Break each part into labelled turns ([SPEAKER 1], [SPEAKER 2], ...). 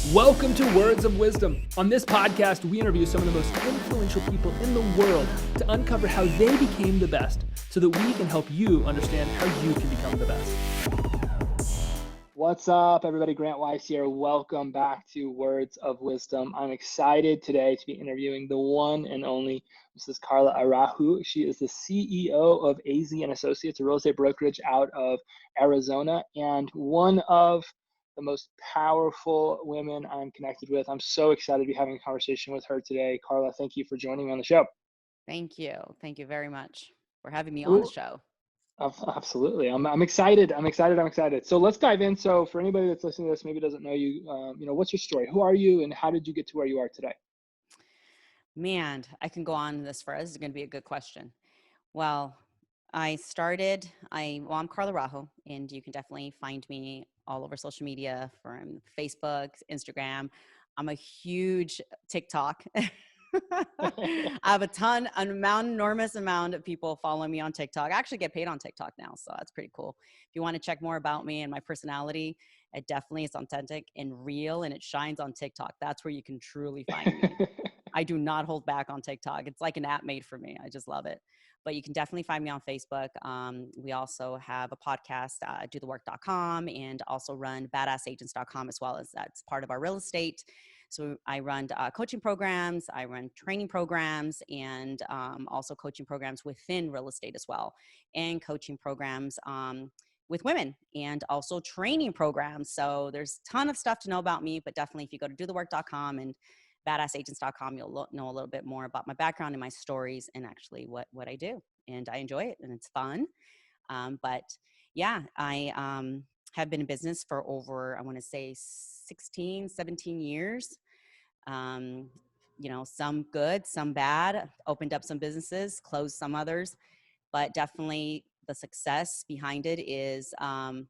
[SPEAKER 1] Welcome to Words of Wisdom. On this podcast, we interview some of the most influential people in the world to uncover how they became the best so that we can help you understand how you can become the best. What's up, everybody? Grant Weiss here. Welcome back to Words of Wisdom. I'm excited today to be interviewing the one and only Mrs. Carla Araujo. She is the CEO of AZ and Associates, a real estate brokerage out of Arizona, and one of the most powerful women I'm connected with. I'm so excited to be having a conversation with her today. Carla, thank you for joining me on the show.
[SPEAKER 2] Thank you. Thank you very much for having me on the
[SPEAKER 1] Ooh,
[SPEAKER 2] show.
[SPEAKER 1] absolutely. I'm excited. I'm excited. So let's dive in. So for anybody that's listening to this, maybe doesn't know you, what's your story? Who are you and how did you get to where you are today?
[SPEAKER 2] Man, I can go on this for us. This is going to be a good question. Well, I'm Carla Araujo, and you can definitely find me all over social media from Facebook, Instagram. I'm a huge TikTok. I have enormous amount of people following me on TikTok. I actually get paid on TikTok now, so that's pretty cool. If you want to check more about me and my personality, it definitely is authentic and real, and it shines on TikTok. That's where you can truly find me. I do not hold back on TikTok. It's like an app made for me. I just love it. But you can definitely find me on Facebook. We also have a podcast, dothework.com, and also run badassagents.com as well, as that's part of our real estate. So I run coaching programs, I run training programs, and also coaching programs within real estate as well, and coaching programs with women, and also training programs. So there's a ton of stuff to know about me, but definitely if you go to dothework.com and badassagents.com, you'll know a little bit more about my background and my stories and actually what I do. And I enjoy it and it's fun. But yeah, I have been in business for over, I want to say 16, 17 years. Some good, some bad, opened up some businesses, closed some others, but definitely the success behind it is, through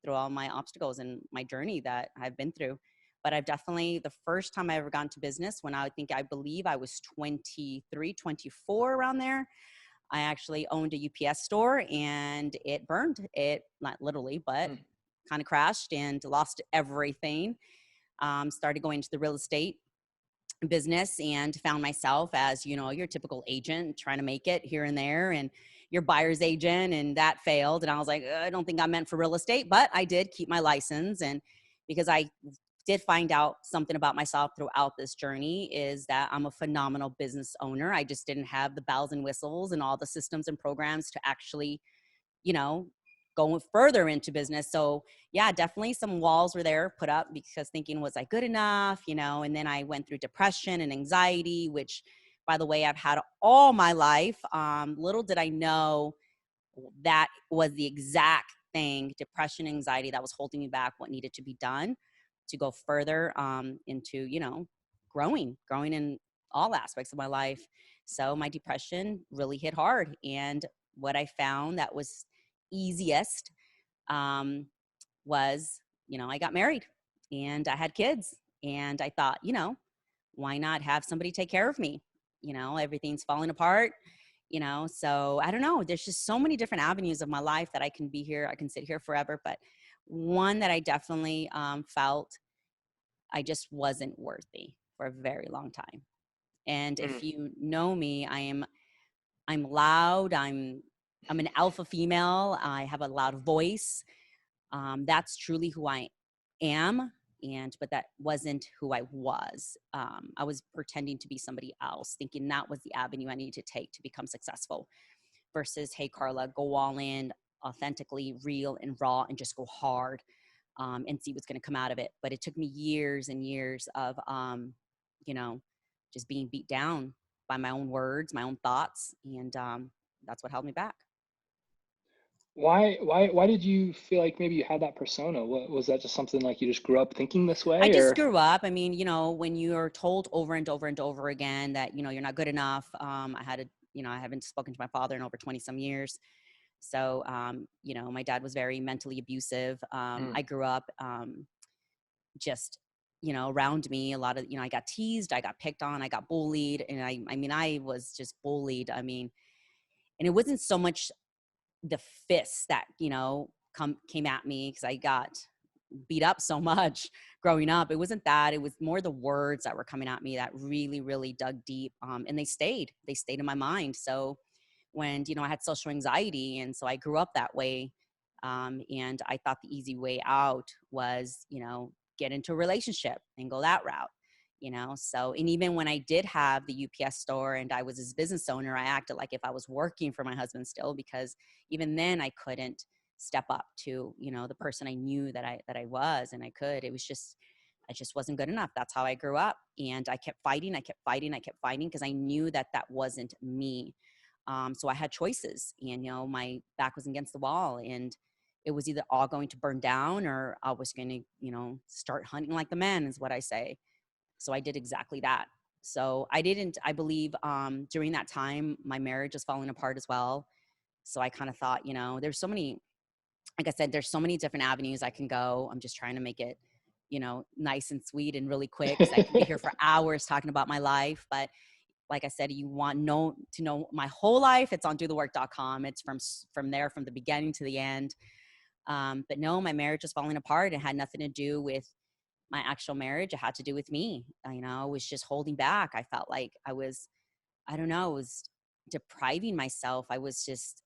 [SPEAKER 2] all my obstacles and my journey that I've been through. But I've definitely, the first time I ever got into business when I believe I was 23, 24 around there, I actually owned a UPS store and it burned. It, not literally, but kind of crashed and lost everything. Started going into the real estate business and found myself as, your typical agent trying to make it here and there, and your buyer's agent, and that failed. And I was like, I don't think I'm meant for real estate, but I did keep my license. And because I did find out something about myself throughout this journey is that I'm a phenomenal business owner. I just didn't have the bells and whistles and all the systems and programs to actually, go further into business. So yeah, definitely some walls were there put up because thinking, was I good enough? And then I went through depression and anxiety, which, by the way, I've had all my life. Little did I know that was the exact thing, depression, anxiety, that was holding me back, what needed to be done to go further into, growing in all aspects of my life. So my depression really hit hard. And what I found that was easiest was, I got married and I had kids, and I thought, why not have somebody take care of me? Everything's falling apart, so I don't know. There's just so many different avenues of my life that I can sit here forever. But one that I definitely felt I just wasn't worthy for a very long time. And if you know me, I'm loud. I'm an alpha female. I have a loud voice. That's truly who I am. But that wasn't who I was. I was pretending to be somebody else, thinking that was the avenue I needed to take to become successful, versus, hey, Carla, go all in, authentically, real and raw, and just go hard and see what's going to come out of it. But it took me years and years of, just being beat down by my own words, my own thoughts. And that's what held me back.
[SPEAKER 1] Why did you feel like maybe you had that persona? What was that, just something like you just grew up thinking this way,
[SPEAKER 2] I just
[SPEAKER 1] or?
[SPEAKER 2] grew up. I mean, when you're told over and over and over again that, you're not good enough. I haven't spoken to my father in over 20 some years. So, my dad was very mentally abusive. I grew up just, around me a lot of, I got teased, I got picked on, I got bullied. And I was just bullied. And it wasn't so much the fists that, came at me, because I got beat up so much growing up. It wasn't that. It was more the words that were coming at me that really, really dug deep. And they stayed in my mind. So when, I had social anxiety, and so I grew up that way. And I thought the easy way out was, get into a relationship and go that route. So, and even when I did have the UPS store and I was his business owner, I acted like if I was working for my husband still, because even then I couldn't step up to, the person I knew that I was, and I just wasn't good enough. That's how I grew up. And I kept fighting because I knew that wasn't me. So I had choices, and, my back was against the wall, and it was either all going to burn down or I was going to, start hunting like the man, is what I say. So I did exactly that. So I believe during that time, my marriage was falling apart as well. So I kind of thought, there's so many, like I said, there's so many different avenues I can go. I'm just trying to make it, nice and sweet and really quick, because I can be here for hours talking about my life. But like I said, you want to know my whole life, it's on dothework.com. It's from there, from the beginning to the end. But no, my marriage was falling apart. It had nothing to do with my actual marriage. It had to do with me. I was just holding back. I felt like I was depriving myself. I was just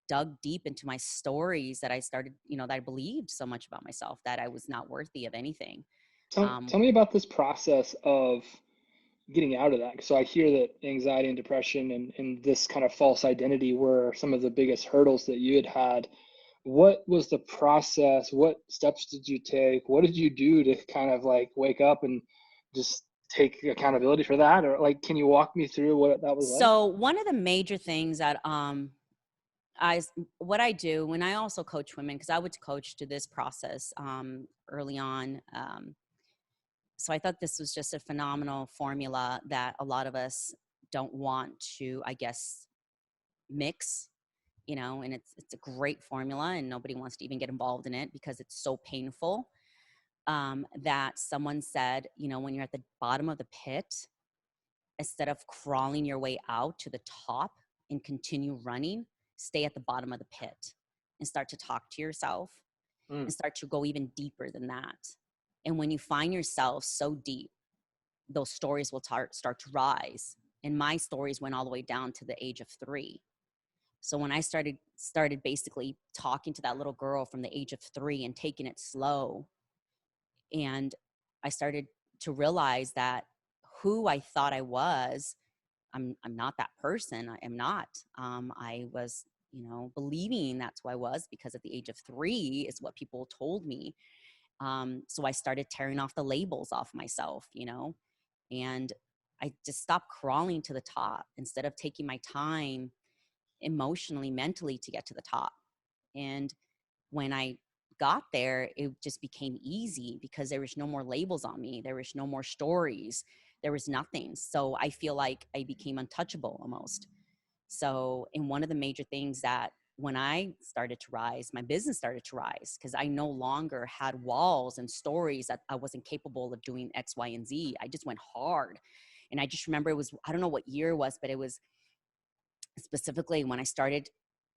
[SPEAKER 2] dug deep into my stories that I started, that I believed so much about myself that I was not worthy of anything.
[SPEAKER 1] Tell me about this process of getting out of that. So I hear that anxiety and depression and this kind of false identity were some of the biggest hurdles that you had. What was the process? What steps did you take? What did you do to kind of like wake up and just take accountability for that? Or like, can you walk me through what that was like?
[SPEAKER 2] So one of the major things that what I do when I also coach women, because I would coach to this process early on. So I thought this was just a phenomenal formula that a lot of us don't want to, I guess, mix, and it's a great formula, and nobody wants to even get involved in it because it's so painful. That someone said, when you're at the bottom of the pit, instead of crawling your way out to the top and continue running, stay at the bottom of the pit and start to talk to yourself and start to go even deeper than that. And when you find yourself so deep, those stories will start to rise. And my stories went all the way down to the age of 3. So when I started basically talking to that little girl from the age of 3 and taking it slow, and I started to realize that who I thought I was, I'm not that person. I am not. I was, believing that's who I was because at the age of 3 is what people told me. So I started tearing off the labels off myself, and I just stopped crawling to the top instead of taking my time emotionally, mentally to get to the top. And when I got there, it just became easy because there was no more labels on me. There was no more stories. There was nothing. So I feel like I became untouchable almost. So, and one of the major things that when I started to rise, my business started to rise because I no longer had walls and stories that I wasn't capable of doing X, Y, and Z. I just went hard. And I just remember it was, I don't know what year it was, but it was specifically when I started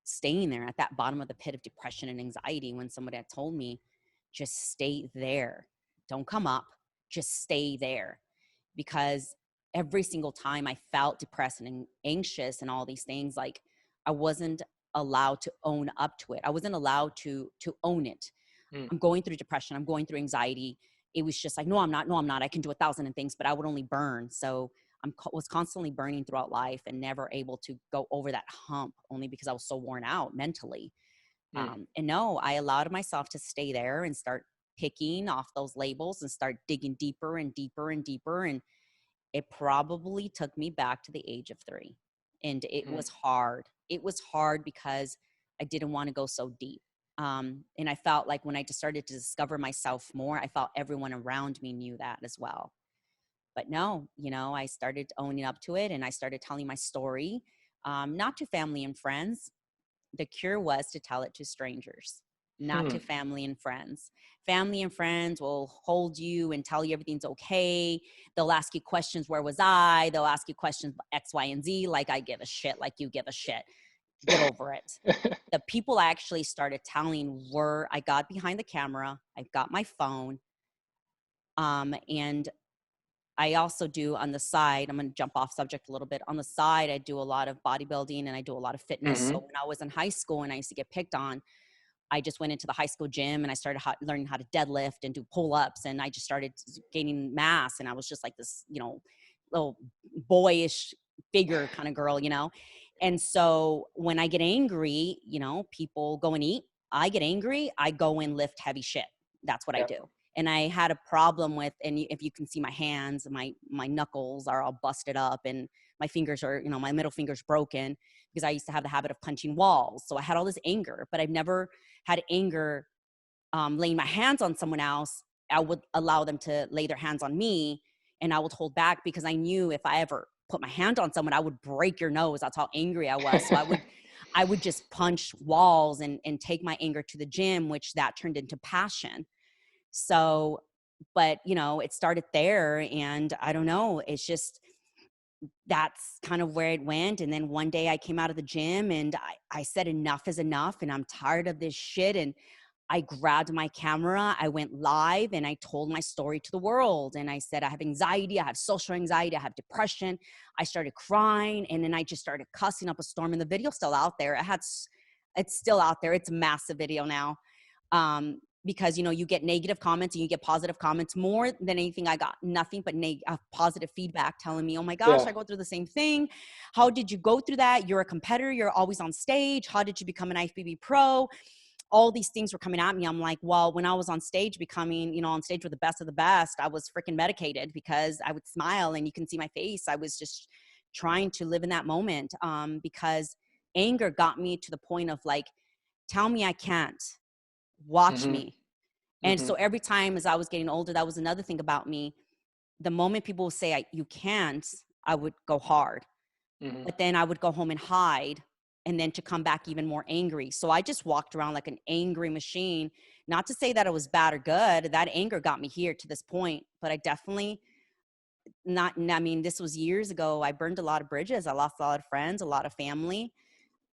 [SPEAKER 2] staying there at that bottom of the pit of depression and anxiety, when somebody had told me, just stay there. Don't come up, just stay there. Because every single time I felt depressed and anxious and all these things, like I wasn't allowed to own up to it. I wasn't allowed to own it. I'm going through depression. I'm going through anxiety. It was just like, no, I'm not. No, I'm not. I can do 1,000 things, but I would only burn. So was constantly burning throughout life and never able to go over that hump, only because I was so worn out mentally. And no, I allowed myself to stay there and start picking off those labels and start digging deeper and deeper and deeper. And it probably took me back to the age of 3. And it was hard. It was hard because I didn't want to go so deep. And I felt like when I just started to discover myself more, I felt everyone around me knew that as well. But no, I started owning up to it and I started telling my story, not to family and friends. The cure was to tell it to strangers, not to family and friends. Family and friends will hold you and tell you everything's okay. They'll ask you questions, where was I? They'll ask you questions, X, Y, and Z, like I give a shit, like you give a shit. get over it. The people I actually started telling were, I got behind the camera, I got my phone, and I also do on the side, I'm going to jump off subject a little bit. On the side, I do a lot of bodybuilding and I do a lot of fitness. So
[SPEAKER 3] Mm-hmm.
[SPEAKER 2] when I was in high school and I used to get picked on, I just went into the high school gym and I started learning how to deadlift and do pull-ups. And I just started gaining mass. And I was just like this, little boyish figure kind of girl, And so when I get angry, people go and eat. I get angry, I go and lift heavy shit. That's what I
[SPEAKER 3] Yeah.
[SPEAKER 2] do. And I had a problem with, and if you can see my hands, my knuckles are all busted up and my fingers are, my middle finger's broken because I used to have the habit of punching walls. So I had all this anger, but I've never had anger laying my hands on someone else. I would allow them to lay their hands on me and I would hold back because I knew if I ever put my hand on someone, I would break your nose. That's how angry I was. So I would just punch walls and take my anger to the gym, which that turned into passion. So, but it started there and I don't know, it's just, that's kind of where it went. And then one day I came out of the gym and I said, enough is enough and I'm tired of this shit. And I grabbed my camera, I went live and I told my story to the world. And I said, I have anxiety, I have social anxiety, I have depression. I started crying and then I just started cussing up a storm and the video's still out there. It's still out there. It's a massive video now. Because, you get negative comments and you get positive comments. More than anything, I got nothing but positive feedback telling me, oh my gosh,
[SPEAKER 3] Yeah.
[SPEAKER 2] I go through the same thing. How did you go through that? You're a competitor. You're always on stage. How did you become an IFBB pro? All these things were coming at me. I'm like, well, when I was on stage becoming, on stage with the best of the best, I was freaking medicated because I would smile and you can see my face. I was just trying to live in that moment because anger got me to the point of like, tell me I can't. Watch
[SPEAKER 3] Mm-hmm.
[SPEAKER 2] me. And so every time as I was getting older, that was another thing about me. The moment people would say, you can't, I would go hard.
[SPEAKER 3] Mm-hmm.
[SPEAKER 2] But then I would go home and hide and then to come back even more angry. So I just walked around like an angry machine. Not to say that it was bad or good. That anger got me here to this point. But I definitely this was years ago. I burned a lot of bridges. I lost a lot of friends, a lot of family.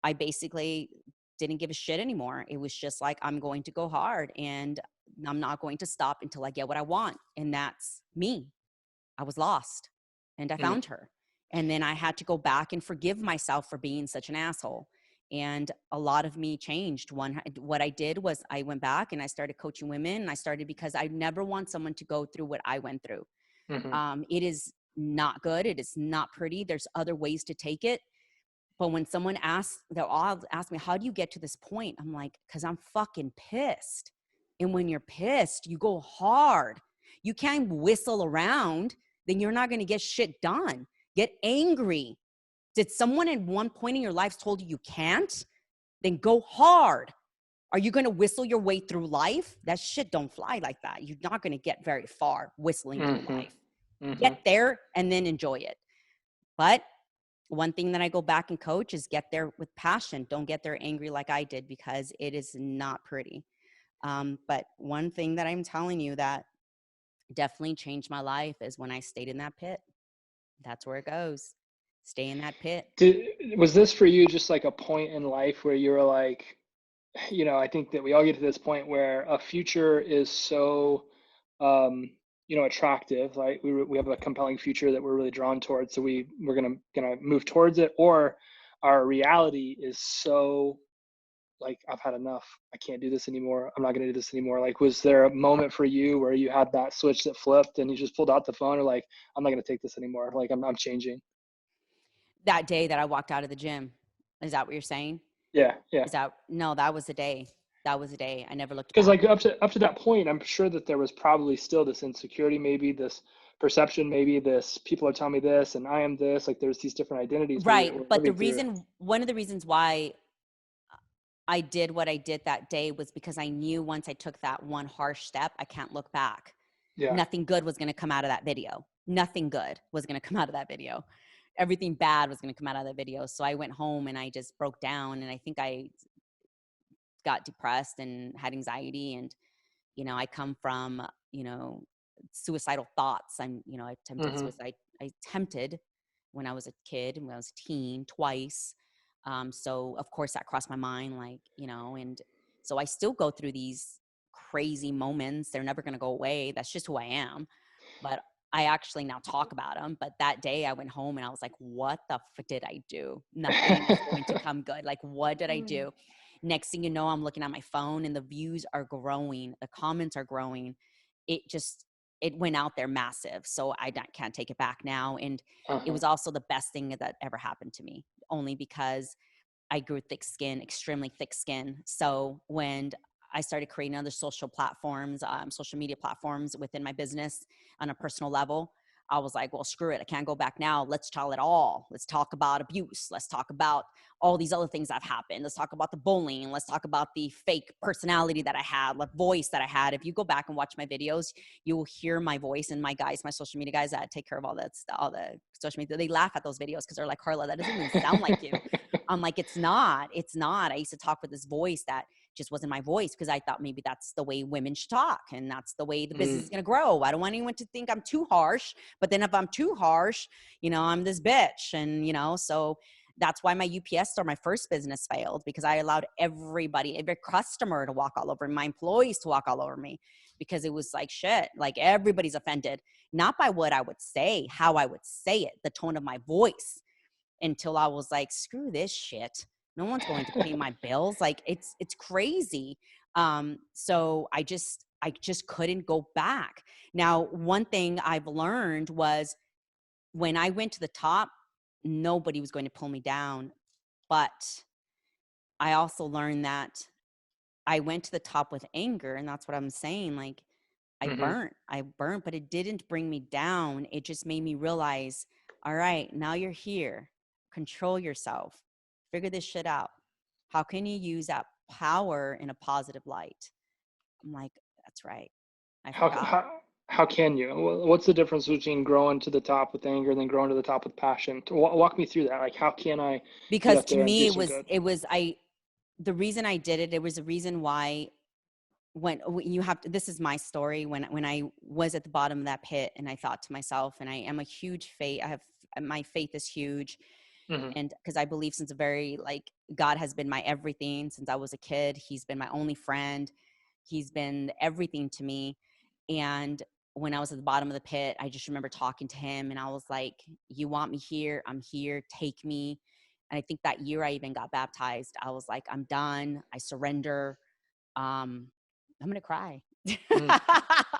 [SPEAKER 2] I basically didn't give a shit anymore. It was just like, I'm going to go hard and I'm not going to stop until I get what I want. And that's me. I was lost and I found her. And then I had to go back and forgive myself for being such an asshole. And a lot of me changed. What I did was I went back and I started coaching women. And I started because I never want someone to go through what I went through.
[SPEAKER 3] Mm-hmm.
[SPEAKER 2] It is not good. It is not pretty. There's other ways to take it. But when someone asks, they'll all ask me, how do you get to this point? I'm like, because I'm fucking pissed. And when you're pissed, you go hard. You can't whistle around, then you're not going to get shit done. Get angry. Did someone at one point in your life told you you can't? Then go hard. Are you going to whistle your way through life? That shit don't fly like that. You're not going to get very far whistling through
[SPEAKER 3] Mm-hmm.
[SPEAKER 2] life.
[SPEAKER 3] Mm-hmm.
[SPEAKER 2] Get there and then enjoy it. But one thing that I go back and coach is get there with passion. Don't get there angry like I did because it is not pretty. But one thing that I'm telling you that definitely changed my life is when I stayed in that pit. That's where it goes. Stay in that pit.
[SPEAKER 3] Was this for you just like a point in life where you were like, I think that we all get to this point where a future is so, attractive. Like we have a compelling future that we're really drawn towards, so we're gonna move towards it. Or our reality is so like, I've had enough. I can't do this anymore. I'm not gonna do this anymore. Like, was there a moment for you where you had that switch that flipped and you just pulled out the phone, or like, I'm not gonna take this anymore. Like, I'm changing.
[SPEAKER 2] That day that I walked out of the gym. Is that what you're saying?
[SPEAKER 3] Yeah, yeah.
[SPEAKER 2] No, that was the day. That was the day. I never looked
[SPEAKER 3] Because
[SPEAKER 2] back.
[SPEAKER 3] like up to that point, I'm sure that there was probably still this insecurity, maybe this perception, maybe this people are telling me this and I am this. Like there's these different identities
[SPEAKER 2] Right.
[SPEAKER 3] we're
[SPEAKER 2] But
[SPEAKER 3] living through.
[SPEAKER 2] one of the reasons why I did what I did that day was because I knew once I took that one harsh step, I can't look back.
[SPEAKER 3] Yeah.
[SPEAKER 2] Nothing good was going to come out of that video. Nothing good was going to come out of that video. Everything bad was going to come out of that video. So I went home and I just broke down and I think I got depressed and had anxiety. And, I come from, suicidal thoughts. I attempted
[SPEAKER 3] Mm-hmm.
[SPEAKER 2] suicide. I attempted when I was a kid and when I was a teen twice. So of course that crossed my mind, like, you know, and so I still go through these crazy moments. They're never going to go away. That's just who I am. But I actually now talk about them. But that day I went home and I was like, what the did I do? Nothing is going to come good. Like, what did I do? Next thing you know, I'm looking at my phone and the views are growing. The comments are growing. It went out there massive. So can't take it back now. And it was also the best thing that ever happened to me, only because I grew thick skin, extremely thick skin. So when I started creating other social platforms, social media platforms within my business on a personal level, I was like, well, screw it. I can't go back now. Let's tell it all. Let's talk about abuse. Let's talk about all these other things that have happened. Let's talk about the bullying. Let's talk about the fake personality that I had, the voice that I had. If you go back and watch my videos, you will hear my voice, and my guys, my social media guys that take care of all that stuff, all the social media, they laugh at those videos because they're like, Carla, that doesn't even sound like you. I'm like, it's not. I used to talk with this voice that just wasn't my voice, because I thought maybe that's the way women should talk and that's the way the business is going to grow. I don't want anyone to think I'm too harsh, but then if I'm too harsh, you know, I'm this bitch. And, you know, so that's why my UPS store, my first business, failed, because I allowed every customer to walk all over me, my employees to walk all over me, because it was like, shit, like everybody's offended, not by what I would say, how I would say it, the tone of my voice, until I was like, screw this shit. No one's going to pay my bills. Like it's crazy. So I just couldn't go back. Now, one thing I've learned was, when I went to the top, nobody was going to pull me down. But I also learned that I went to the top with anger. And that's what I'm saying. Like, I burnt, but it didn't bring me down. It just made me realize, all right, now you're here. Control yourself. Figure this shit out. How can you use that power in a positive light? I'm like, that's right. I
[SPEAKER 3] How
[SPEAKER 2] forgot.
[SPEAKER 3] how can you? What's the difference between growing to the top with anger and then growing to the top with passion? Walk me through that. Like, how can I get
[SPEAKER 2] Because
[SPEAKER 3] up
[SPEAKER 2] to
[SPEAKER 3] there and
[SPEAKER 2] me,
[SPEAKER 3] do some good?
[SPEAKER 2] the reason I did it, it was a reason why, when you have to, this is my story, when I was at the bottom of that pit, and I thought to myself, and I am a huge faith, my faith is huge.
[SPEAKER 3] Mm-hmm.
[SPEAKER 2] And because I believe, since a very, like, God has been my everything since I was a kid. He's been my only friend. He's been everything to me. And when I was at the bottom of the pit, I just remember talking to him, and I was like, you want me here? I'm here. Take me. And I think that year I even got baptized. I was like, I'm done. I surrender. I'm going to cry.
[SPEAKER 3] Mm.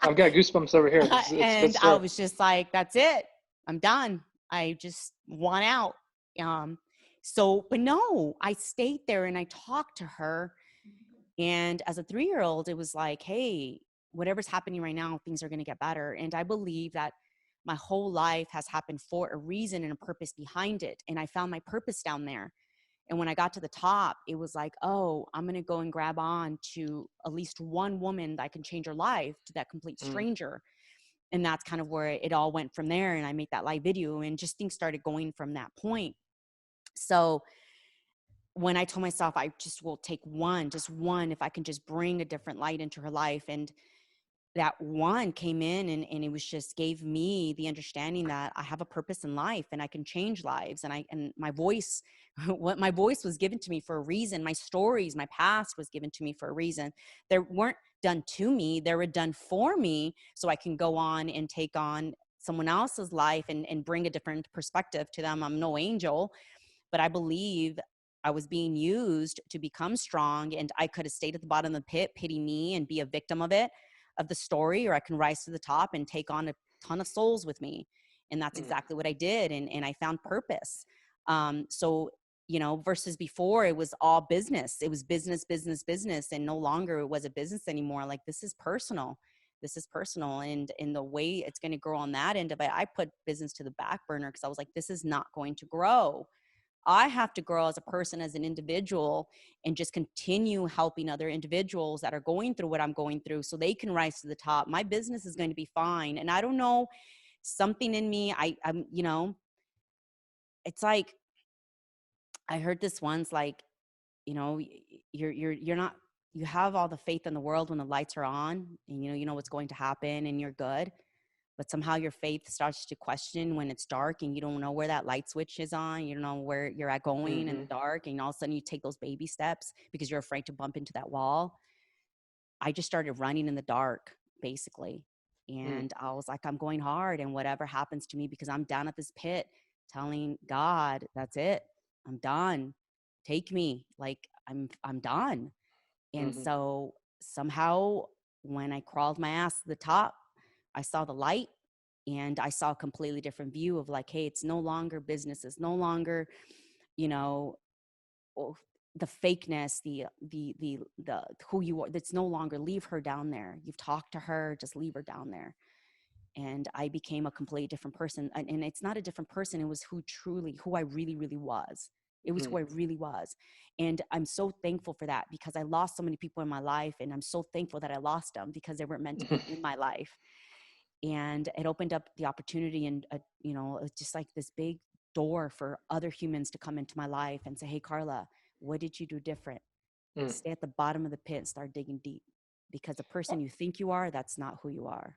[SPEAKER 3] I've got goosebumps over here. It's a good
[SPEAKER 2] And I
[SPEAKER 3] story.
[SPEAKER 2] was just like, that's it. I'm done. I just want out. But no, I stayed there and I talked to her. And as a 3-year-old, it was like, hey, whatever's happening right now, things are going to get better. And I believe that my whole life has happened for a reason and a purpose behind it. And I found my purpose down there. And when I got to the top, it was like, oh, I'm going to go and grab on to at least one woman that can change her life, to that complete
[SPEAKER 3] Mm.
[SPEAKER 2] stranger. And that's kind of where it all went from there. And I made that live video, and just things started going from that point. So when I told myself, I just will take just one, if I can just bring a different light into her life. And that one came in, and it was just gave me the understanding that I have a purpose in life and I can change lives. And my voice, what my voice was given to me for a reason. My stories, my past was given to me for a reason. They weren't done to me. They were done for me, so I can go on and take on someone else's life and bring a different perspective to them. I'm no angel, but I believe I was being used to become strong, and I could have stayed at the bottom of the pit, pity me, and be a victim of the story, or I can rise to the top and take on a ton of souls with me. And that's exactly what I did. And I found purpose. So, versus before, it was all business. It was business, business, business. And no longer it was a business anymore. Like, this is personal. This is personal. And in the way it's going to grow on that end of it, I put business to the back burner, because I was like, this is not going to grow. I have to grow as a person, as an individual, and just continue helping other individuals that are going through what I'm going through, so they can rise to the top. My business is going to be fine. And I don't know, something in me, I'm, it's like, I heard this once, like, you're not, you have all the faith in the world when the lights are on, and you know what's going to happen, and you're good. but somehow your faith starts to question when it's dark and you don't know where that light switch is on. You don't know where you're at going in the dark. And all of a sudden you take those baby steps because you're afraid to bump into that wall. I just started running in the dark, basically. And I was like, I'm going hard, and whatever happens to me, because I'm down at this pit telling God, that's it. I'm done. Take me. Like I'm done. And so somehow when I crawled my ass to the top, I saw the light, and I saw a completely different view of like, hey, it's no longer business. It's no longer, you know, the fakeness, the who you are. That's no longer, leave her down there. You've talked to her, just leave her down there. And I became a completely different person. And it's not a different person. It was who I really, really was. It was who I really was. And I'm so thankful for that, because I lost so many people in my life. And I'm so thankful that I lost them, because they weren't meant to be in my life. And it opened up the opportunity, and, you know, it's just like this big door for other humans to come into my life and say, hey, Carla, what did you do different? Stay at the bottom of the pit and start digging deep, because the person you think you are, that's not who you are.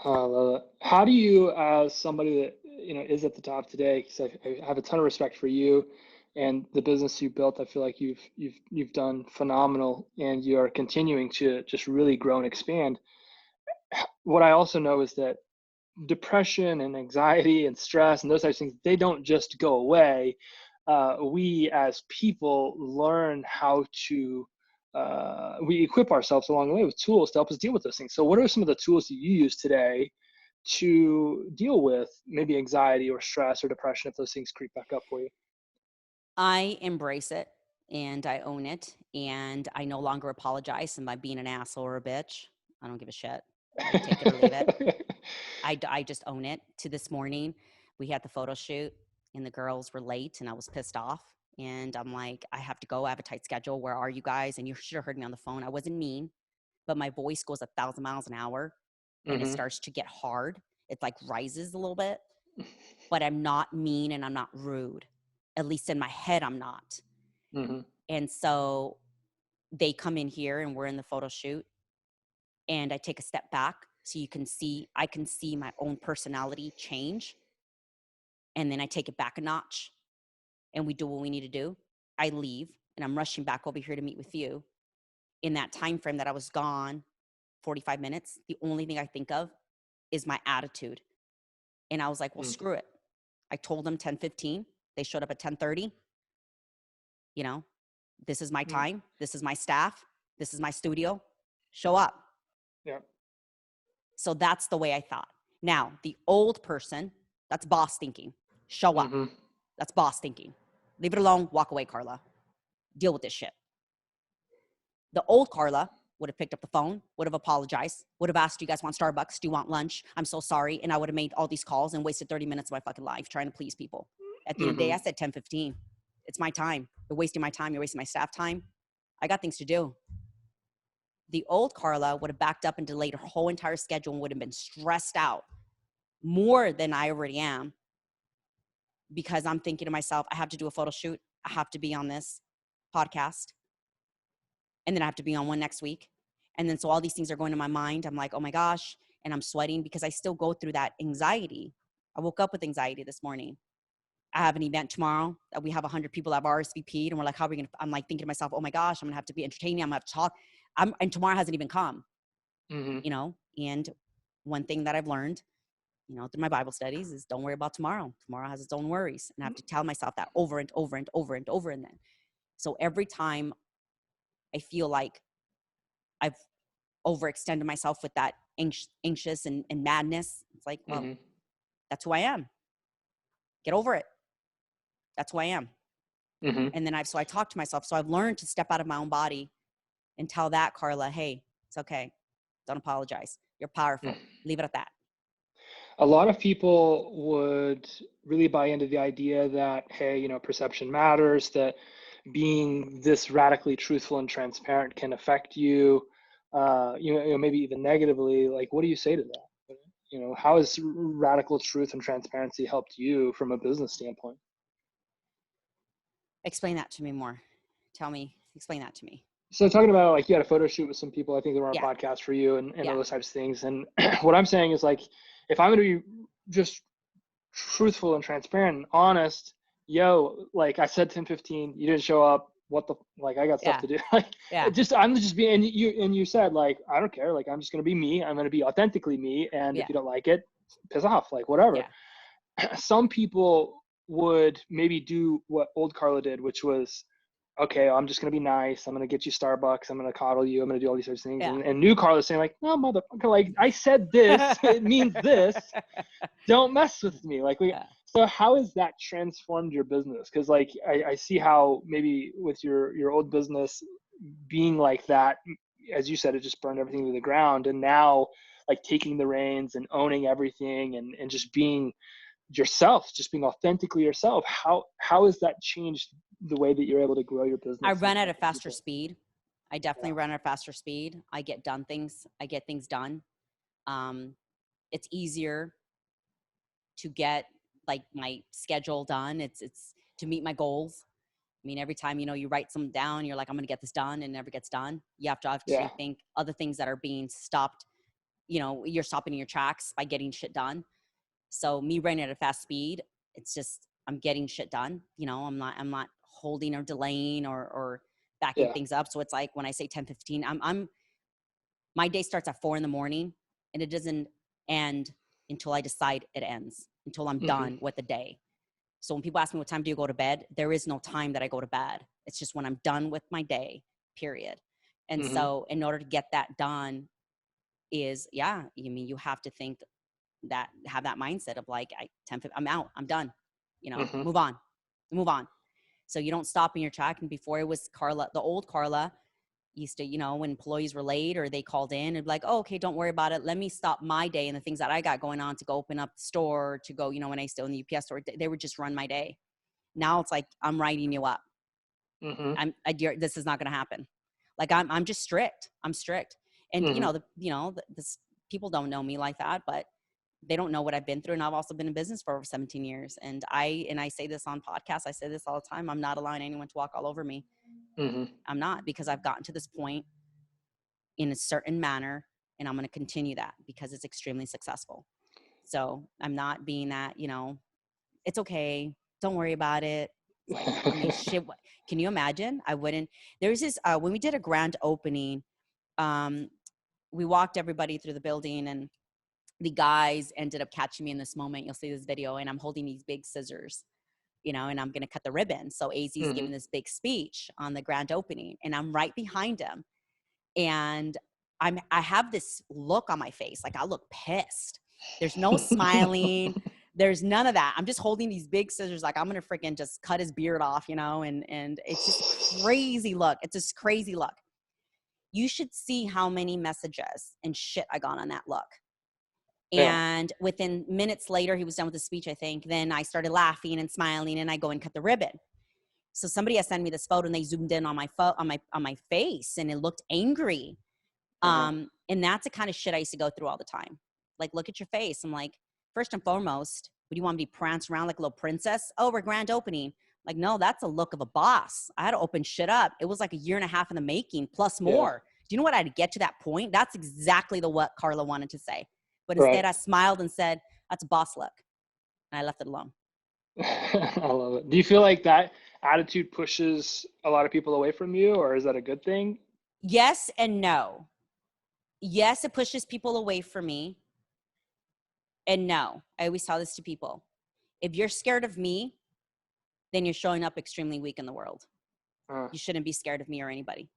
[SPEAKER 3] I love it. How do you, as somebody that, you know, is at the top today, because I have a ton of respect for you and the business you built. I feel like you've done phenomenal, and you are continuing to just really grow and expand. What I also know is that depression and anxiety and stress and those types of things, they don't just go away. We as people learn how to, we equip ourselves along the way with tools to help us deal with those things. So what are some of the tools that you use today to deal with maybe anxiety or stress or depression if those things creep back up for you?
[SPEAKER 2] I embrace it, and I own it, and I no longer apologize by being an asshole or a bitch. I don't give a shit. You take it or leave it. I just own it. To this morning, we had the photo shoot, and the girls were late, and I was pissed off. And I'm like, I have to go. I have a tight schedule. Where are you guys? And you should have heard me on the phone. I wasn't mean, but my voice goes 1,000 miles an hour, and it starts to get hard. It like rises a little bit, but I'm not mean and I'm not rude. At least in my head, I'm not. And so they come in here, and we're in the photo shoot, and I take a step back so I can see my own personality change. And then I take it back a notch, and we do what we need to do. I leave, and I'm rushing back over here to meet with you. In that time frame that I was gone, 45 minutes, the only thing I think of is my attitude. And I was like, well, screw it. I told them 10:15. They showed up at 10:30. You know, this is my time. This is my staff. This is my studio. Show up.
[SPEAKER 3] Yeah.
[SPEAKER 2] So that's the way I thought. Now, the old person, that's boss thinking. Show up. That's boss thinking. Leave it alone. Walk away, Carla. Deal with this shit. The old Carla would have picked up the phone, would have apologized, would have asked, do you guys want Starbucks? Do you want lunch? I'm so sorry. And I would have made all these calls and wasted 30 minutes of my fucking life trying to please people. At the end of the day, I said 10:15. It's my time. You're wasting my time. You're wasting my staff time. I got things to do. The old Carla would have backed up and delayed her whole entire schedule and would have been stressed out more than I already am, because I'm thinking to myself, I have to do a photo shoot. I have to be on this podcast. And then I have to be on one next week. And then so all these things are going to my mind. I'm like, oh my gosh. And I'm sweating because I still go through that anxiety. I woke up with anxiety this morning. I have an event tomorrow that we have 100 people that have RSVP'd, and we're like, how are we going to, I'm like thinking to myself, oh my gosh, I'm going to have to be entertaining. I'm going to have to talk. And tomorrow hasn't even come, you know? And one thing that I've learned, you know, through my Bible studies is don't worry about tomorrow. Tomorrow has its own worries. And I have to tell myself that over and over and over and over. And then, so every time I feel like I've overextended myself with that anxious and madness, it's like, well, that's who I am. Get over it. That's who I am. And then so I talk to myself. So I've learned to step out of my own body and tell that Carla, hey, it's okay. Don't apologize. You're powerful. Leave it at that.
[SPEAKER 3] A lot of people would really buy into the idea that, hey, you know, perception matters, that being this radically truthful and transparent can affect you, you know, maybe even negatively. Like, what do you say to that? You know, how has radical truth and transparency helped you from a business standpoint?
[SPEAKER 2] Explain that to me more. Explain that to me.
[SPEAKER 3] So talking about, like, you had a photo shoot with some people, I think they were on a
[SPEAKER 2] Yeah.
[SPEAKER 3] podcast for you and all those types of things. And what I'm saying is, like, if I'm going to be just truthful and transparent and honest, yo, like I said 10:15, you didn't show up. What the, like, I got stuff
[SPEAKER 2] Yeah.
[SPEAKER 3] to do. Like,
[SPEAKER 2] Yeah.
[SPEAKER 3] I'm just being, and you said, like, I don't care. Like, I'm just going to be me. I'm going to be authentically me. And
[SPEAKER 2] Yeah.
[SPEAKER 3] if you don't like it, piss off, like, whatever.
[SPEAKER 2] Yeah.
[SPEAKER 3] Some people would maybe do what old Carla did, which was, okay, I'm just going to be nice. I'm going to get you Starbucks. I'm going to coddle you. I'm going to do all these sorts of things.
[SPEAKER 2] Yeah.
[SPEAKER 3] And new Carla's saying, like, no, motherfucker, like, I said this, it means this. Don't mess with me. Like,
[SPEAKER 2] Yeah.
[SPEAKER 3] so how has that transformed your business? Because, like, I see how maybe with your old business being like that, as you said, it just burned everything to the ground. And now, like, taking the reins and owning everything and just being yourself, just being authentically yourself. How has that changed the way that you're able to grow your business?
[SPEAKER 2] I run at a faster speed. I definitely run at a faster speed. I get things done. It's easier to get like my schedule done. It's to meet my goals. I mean, every time, you write something down, you're like, I'm going to get this done, and it never gets done. You have to actually think other things that are being stopped. You're stopping in your tracks by getting shit done. So me running at a fast speed, it's just, I'm getting shit done. I'm not holding or delaying or backing things up. So it's like when I say 10:15, my day starts at 4 a.m. and it doesn't end until I decide it ends, until I'm done with the day. So when people ask me what time do you go to bed, there is no time that I go to bed. It's just when I'm done with my day, period. And so in order to get that done you have to think that, have that mindset of like, I'm out, I'm done, move on. So you don't stop in your track. And before, it was Carla, the old Carla used to, when employees were late or they called in, and like, oh, okay, don't worry about it. Let me stop my day and the things that I got going on to go open up the store, to go, when I still in the UPS store, they would just run my day. Now it's like, I'm writing you up. This is not going to happen. Like, I'm just strict. I'm strict. And this, people don't know me like that, but they don't know what I've been through. And I've also been in business for over 17 years. And I say this on podcasts. I say this all the time. I'm not allowing anyone to walk all over me. I'm not, because I've gotten to this point in a certain manner, and I'm going to continue that because it's extremely successful. So I'm not being that, it's okay, don't worry about it. It's like, I mean, shit, can you imagine? I wouldn't. There's this, when we did a grand opening, we walked everybody through the building, and the guys ended up catching me in this moment. You'll see this video, and I'm holding these big scissors, and I'm going to cut the ribbon. So AZ's giving this big speech on the grand opening, and I'm right behind him. And I have this look on my face. Like, I look pissed. There's no smiling. There's none of that. I'm just holding these big scissors. Like, I'm going to freaking just cut his beard off, and it's just a crazy look. It's just crazy look. You should see how many messages and shit I got on that look. And within minutes later, he was done with the speech, I think. Then I started laughing and smiling, and I go and cut the ribbon. So somebody has sent me this photo, and they zoomed in on my face, and it looked angry. And that's the kind of shit I used to go through all the time. Like, look at your face. I'm like, first and foremost, would you want me to prance around like a little princess? Oh, we're grand opening. Like, no, that's a look of a boss. I had to open shit up. It was like 1.5 years in the making, plus more. Do you know what I had to get to that point? That's exactly what Carla wanted to say. But instead, I smiled and said, that's a boss look. And I left it alone.
[SPEAKER 3] I love it. Do you feel like that attitude pushes a lot of people away from you, or is that a good thing?
[SPEAKER 2] Yes and no. Yes, it pushes people away from me. And no, I always tell this to people. If you're scared of me, then you're showing up extremely weak in the world. You shouldn't be scared of me or anybody.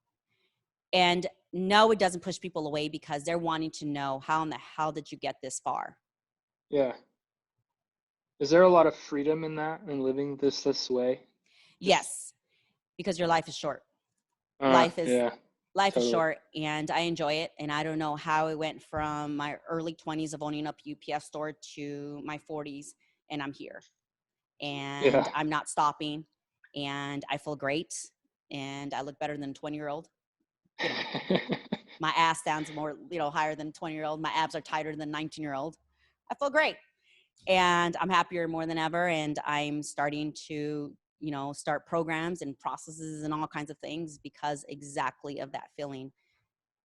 [SPEAKER 2] And no, it doesn't push people away, because they're wanting to know, how in the hell did you get this far?
[SPEAKER 3] Yeah. Is there a lot of freedom in that, in living this way?
[SPEAKER 2] Yes, because your life is short. Life is
[SPEAKER 3] totally.
[SPEAKER 2] short, and I enjoy it. And I don't know how it went from my early 20s of owning up UPS store to my 40s, and I'm here. And I'm not stopping, and I feel great, and I look better than a 20-year-old. My ass stands more, higher than a 20-year-old. My abs are tighter than a 19-year-old. I feel great. And I'm happier more than ever. And I'm starting to, start programs and processes and all kinds of things, because exactly of that feeling.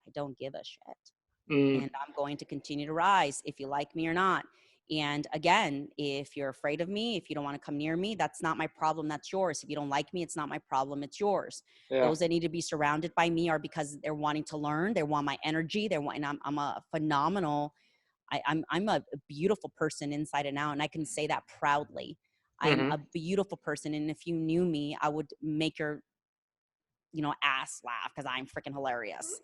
[SPEAKER 2] I don't give a shit.
[SPEAKER 3] Mm.
[SPEAKER 2] and I'm going to continue to rise if you like me or not. And again, if you're afraid of me, if you don't want to come near me, that's not my problem. That's yours. If you don't like me, it's not my problem. It's yours.
[SPEAKER 3] Yeah.
[SPEAKER 2] Those that need to be surrounded by me are because they're wanting to learn. They want my energy. And I'm a phenomenal, I'm a beautiful person inside and out. And I can say that proudly. I'm
[SPEAKER 3] Mm-hmm.
[SPEAKER 2] a beautiful person. And if you knew me, I would make your, ass laugh because I'm freaking hilarious.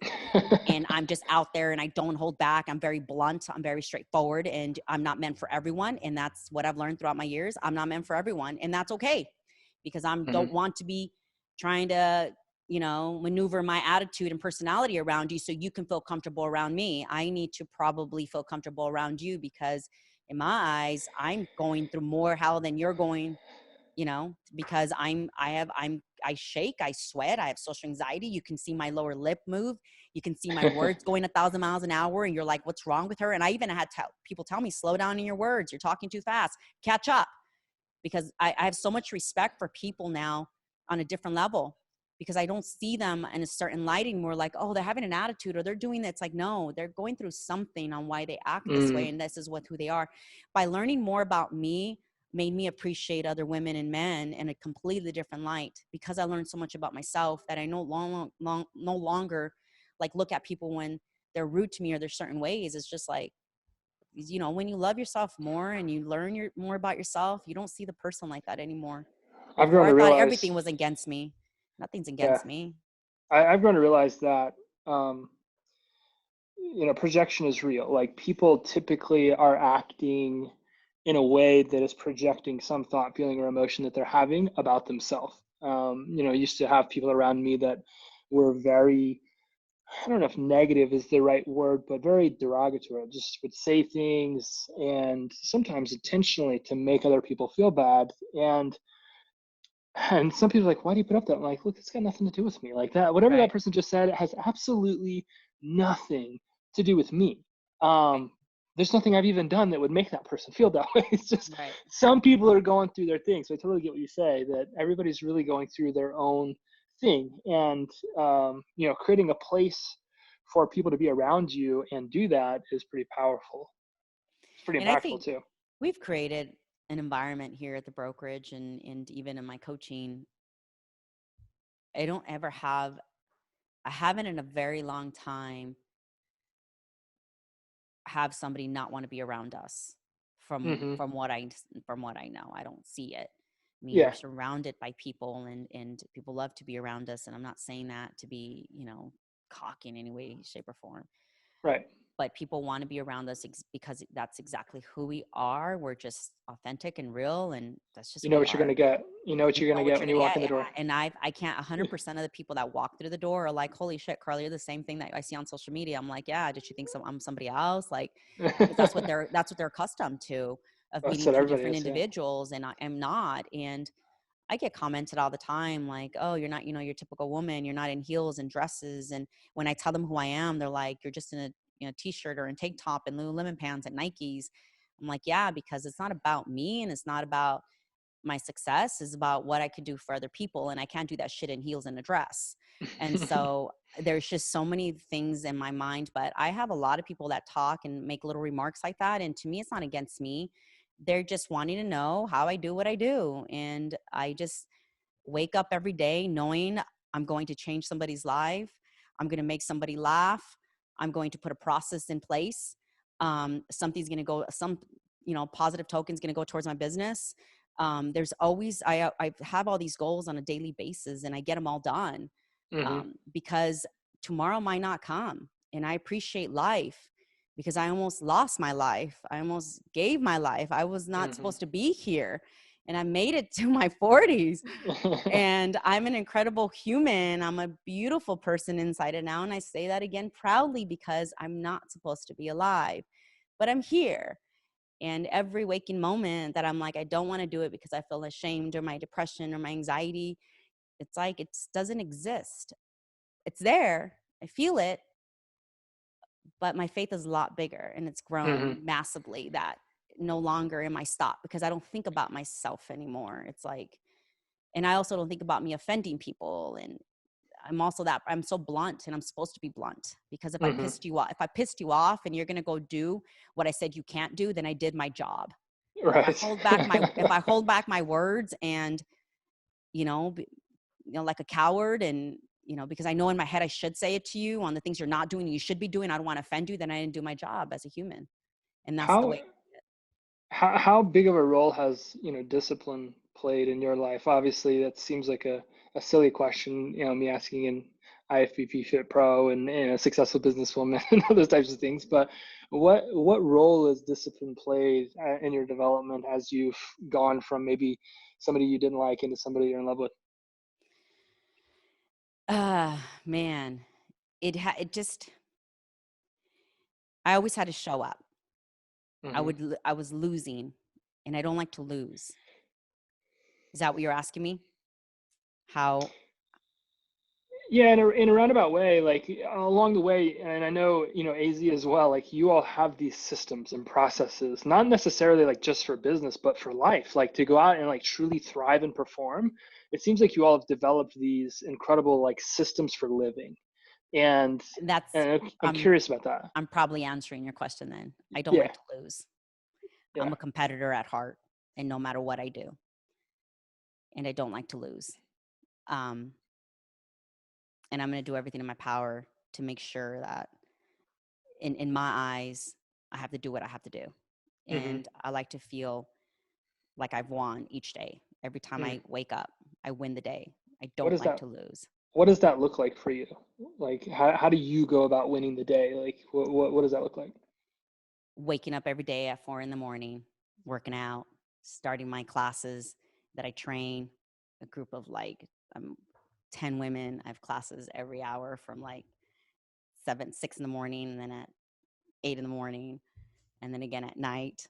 [SPEAKER 2] And I'm just out there and I don't hold back. I'm very blunt. I'm very straightforward, and I'm not meant for everyone. And that's what I've learned throughout my years. I'm not meant for everyone, and that's okay, because I
[SPEAKER 3] Mm-hmm.
[SPEAKER 2] don't want to be trying to, maneuver my attitude and personality around you so you can feel comfortable around me. I need to probably feel comfortable around you, because in my eyes, I'm going through more hell than you're going, because I shake, I sweat, I have social anxiety. You can see my lower lip move. You can see my words going 1,000 miles an hour, and you're like, what's wrong with her? And I even had people tell me, slow down in your words. You're talking too fast. Catch up. Because I have so much respect for people now on a different level, because I don't see them in a certain light anymore. Like, oh, they're having an attitude, or they're doing that. It's like, no, they're going through something on why they act this way. And this is who they are. By learning more about me, made me appreciate other women and men in a completely different light, because I learned so much about myself that I no longer like look at people when they're rude to me or there's certain ways. It's just like, when you love yourself more and you learn more about yourself, you don't see the person like that anymore.
[SPEAKER 3] I've
[SPEAKER 2] Before,
[SPEAKER 3] grown
[SPEAKER 2] I
[SPEAKER 3] to
[SPEAKER 2] thought
[SPEAKER 3] realize,
[SPEAKER 2] everything was against me. Nothing's
[SPEAKER 3] yeah,
[SPEAKER 2] against me.
[SPEAKER 3] I've grown to realize that, projection is real. Like, people typically are acting in a way that is projecting some thought, feeling, or emotion that they're having about themselves. I used to have people around me that were very, I don't know if negative is the right word, but very derogatory. Just would say things, and sometimes intentionally, to make other people feel bad. And some people are like, why do you put up that? I'm like, look, it's got nothing to do with me. Like, that, whatever that
[SPEAKER 2] Right.
[SPEAKER 3] person just said, it has absolutely nothing to do with me.
[SPEAKER 2] Right.
[SPEAKER 3] There's nothing I've even done that would make that person feel that way. It's just
[SPEAKER 2] Right.
[SPEAKER 3] some people are going through their thing. So I totally get what you say, that everybody's really going through their own thing. And, creating a place for people to be around you and do that is pretty powerful. It's pretty
[SPEAKER 2] And I
[SPEAKER 3] impactful
[SPEAKER 2] think
[SPEAKER 3] too.
[SPEAKER 2] we've created an environment here at the brokerage, and even in my coaching. I haven't in a very long time have somebody not want to be around us from
[SPEAKER 3] Hmm.
[SPEAKER 2] from what I from what I know. I don't see it. I mean, we're
[SPEAKER 3] Yeah.
[SPEAKER 2] surrounded by people, and people love to be around us. And I'm not saying that to be, cocky in any way, shape, or form.
[SPEAKER 3] Right.
[SPEAKER 2] But people want to be around us because that's exactly who we are. We're just authentic and real, and that's just
[SPEAKER 3] You
[SPEAKER 2] who
[SPEAKER 3] know
[SPEAKER 2] we
[SPEAKER 3] what you're going
[SPEAKER 2] are.
[SPEAKER 3] to get. You know what
[SPEAKER 2] You
[SPEAKER 3] you're
[SPEAKER 2] know
[SPEAKER 3] going to
[SPEAKER 2] what
[SPEAKER 3] get
[SPEAKER 2] you're
[SPEAKER 3] when
[SPEAKER 2] gonna
[SPEAKER 3] you walk
[SPEAKER 2] get.
[SPEAKER 3] in the door.
[SPEAKER 2] And I can't 100% of the people that walk through the door are like, holy shit, Carla, you're the same thing that I see on social media. I'm like, yeah, did you think I'm somebody else? Like, because that's what they're accustomed to, of
[SPEAKER 3] That's
[SPEAKER 2] meeting
[SPEAKER 3] what
[SPEAKER 2] two
[SPEAKER 3] everybody
[SPEAKER 2] different
[SPEAKER 3] is. Yeah.
[SPEAKER 2] individuals, and I am not. And I get commented all the time, like, oh, you're not, your typical woman. You're not in heels and dresses. And when I tell them who I am, they're like, you're just in a t-shirt or a tank top and Lululemon pants and Nikes. I'm like, yeah, because it's not about me, and it's not about my success. Is about what I could do for other people. And I can't do that shit in heels and a dress. And so there's just so many things in my mind. But I have a lot of people that talk and make little remarks like that. And to me, it's not against me. They're just wanting to know how I do what I do. And I just wake up every day knowing I'm going to change somebody's life. I'm going to make somebody laugh. I'm going to put a process in place. Something's going to go, positive token's going to go towards my business. There's always, I have all these goals on a daily basis, and I get them all done,
[SPEAKER 3] Hmm.
[SPEAKER 2] because tomorrow might not come. And I appreciate life, because I almost lost my life. I almost gave my life. I was not
[SPEAKER 3] Hmm.
[SPEAKER 2] supposed to be here, and I made it to my 40s. And I'm an incredible human. I'm a beautiful person inside and out. And I say that again proudly, because I'm not supposed to be alive, but I'm here. And every waking moment that I'm like, I don't want to do it because I feel ashamed, or my depression or my anxiety, it's like, it doesn't exist. It's there. I feel it, but my faith is a lot bigger, and it's
[SPEAKER 3] Hmm.
[SPEAKER 2] grown massively, that no longer am I stopped, because I don't think about myself anymore. It's like, and I also don't think about me offending people. And I'm also I'm so blunt, and I'm supposed to be blunt, because if I
[SPEAKER 3] Mm-hmm.
[SPEAKER 2] pissed you off and you're going to go do what I said you can't do, then I did my job.
[SPEAKER 3] Right.
[SPEAKER 2] If I hold back my words and, like a coward, and, because I know in my head I should say it to you on the things you're not doing, you should be doing, I don't want to offend you, then I didn't do my job as a human. And that's the
[SPEAKER 3] How
[SPEAKER 2] way.
[SPEAKER 3] how big of a role has, discipline played in your life? Obviously, that seems like a silly question, me asking an IFBB Fit Pro and, a successful businesswoman and all those types of things. But what role has discipline played in your development as you've gone from maybe somebody you didn't like into somebody you're in love with?
[SPEAKER 2] Man, it just, I always had to show up.
[SPEAKER 3] Hmm.
[SPEAKER 2] I was losing, and I don't like to lose. Is that what you're asking me? How?
[SPEAKER 3] Yeah, in a roundabout way, like along the way, and I know, AZ as well, like you all have these systems and processes, not necessarily like just for business, but for life, like to go out and like truly thrive and perform. It seems like you all have developed these incredible like systems for living. And
[SPEAKER 2] That's,
[SPEAKER 3] I'm curious about that.
[SPEAKER 2] I'm probably answering your question then. I don't
[SPEAKER 3] Yeah,
[SPEAKER 2] like to lose.
[SPEAKER 3] yeah.
[SPEAKER 2] I'm a competitor at heart, and no matter what I do, and I don't like to lose. Um, and I'm going to do everything in my power to make sure that in my eyes, I have to do what I have to do.
[SPEAKER 3] Hmm.
[SPEAKER 2] And I like to feel like I've won each day. Every time
[SPEAKER 3] Hmm.
[SPEAKER 2] I wake up, I win the day. I
[SPEAKER 3] What
[SPEAKER 2] don't
[SPEAKER 3] does
[SPEAKER 2] like
[SPEAKER 3] that
[SPEAKER 2] to lose.
[SPEAKER 3] what does that look like for you? Like how do you go about winning the day? Like what does that look like?
[SPEAKER 2] Waking up every day at 4 a.m, working out, starting my classes that I train, a group of like 10 women. I have classes every hour from like 6 in the morning, and then at 8 in the morning, and then again at night,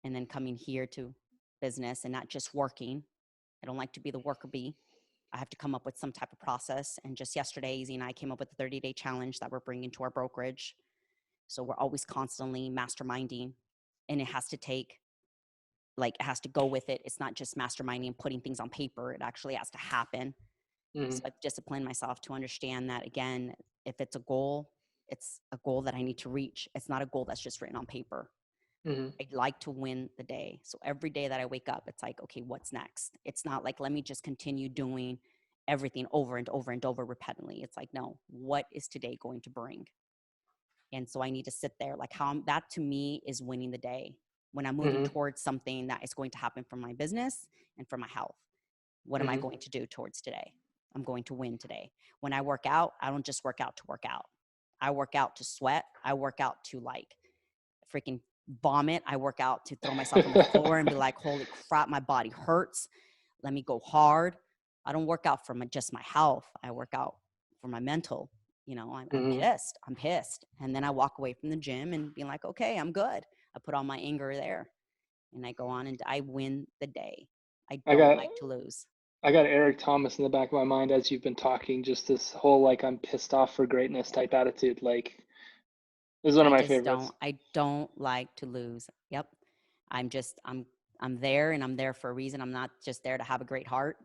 [SPEAKER 2] and then coming here to business and not just working. I don't like to be the worker bee. I have to come up with some type of process. And just yesterday, Z and I came up with a 30-day challenge that we're bringing to our brokerage. So we're always constantly masterminding, and it has to take, like, it has to go with it. It's not just masterminding and putting things on paper. It actually has to happen.
[SPEAKER 3] Hmm.
[SPEAKER 2] So I've disciplined myself to understand that, again, if it's a goal, it's a goal that I need to reach. It's not a goal that's just written on paper.
[SPEAKER 3] Hmm.
[SPEAKER 2] I'd like to win the day. So every day that I wake up, it's like, okay, what's next? It's not like, let me just continue doing everything over and over and over repetitively. It's like, no, what is today going to bring? And so I need to sit there, like, that to me is winning the day, when I'm moving
[SPEAKER 3] Hmm.
[SPEAKER 2] towards something that is going to happen for my business and for my health. What am I
[SPEAKER 3] Hmm.
[SPEAKER 2] going to do towards today? I'm going to win today. When I work out, I don't just work out to work out. I work out to sweat. I work out to like freaking vomit. I work out to throw myself on the floor and be like, holy crap, my body hurts. Let me go hard. I don't work out for just my health. I work out for my mental. I'm
[SPEAKER 3] Hmm.
[SPEAKER 2] pissed. I'm pissed. And then I walk away from the gym and be like, okay, I'm good. I put all my anger there, and I go on and I win the day. I
[SPEAKER 3] I
[SPEAKER 2] don't
[SPEAKER 3] got
[SPEAKER 2] like to lose.
[SPEAKER 3] I got Eric Thomas in the back of my mind as you've been talking, just this whole like I'm pissed off for greatness type attitude. Like this is one of my favorites.
[SPEAKER 2] I don't like to lose. Yep. I'm just, I'm there, and I'm there for a reason. I'm not just there to have a great heart,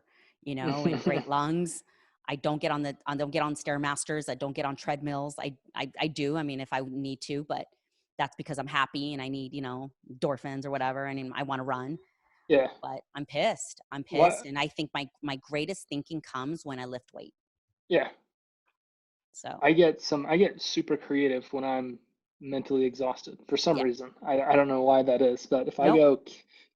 [SPEAKER 2] and great lungs. I don't get I don't get on Stairmasters. I don't get on treadmills. I do. I mean, if I need to, but that's because I'm happy and I need, endorphins or whatever. I mean, I want to run,
[SPEAKER 3] Yeah.
[SPEAKER 2] but I'm pissed. I'm pissed.
[SPEAKER 3] What?
[SPEAKER 2] And I think my greatest thinking comes when I lift weight.
[SPEAKER 3] Yeah.
[SPEAKER 2] So,
[SPEAKER 3] I get super creative when I'm mentally exhausted for some
[SPEAKER 2] yeah,
[SPEAKER 3] reason. I don't know why that is, but if I
[SPEAKER 2] nope.
[SPEAKER 3] go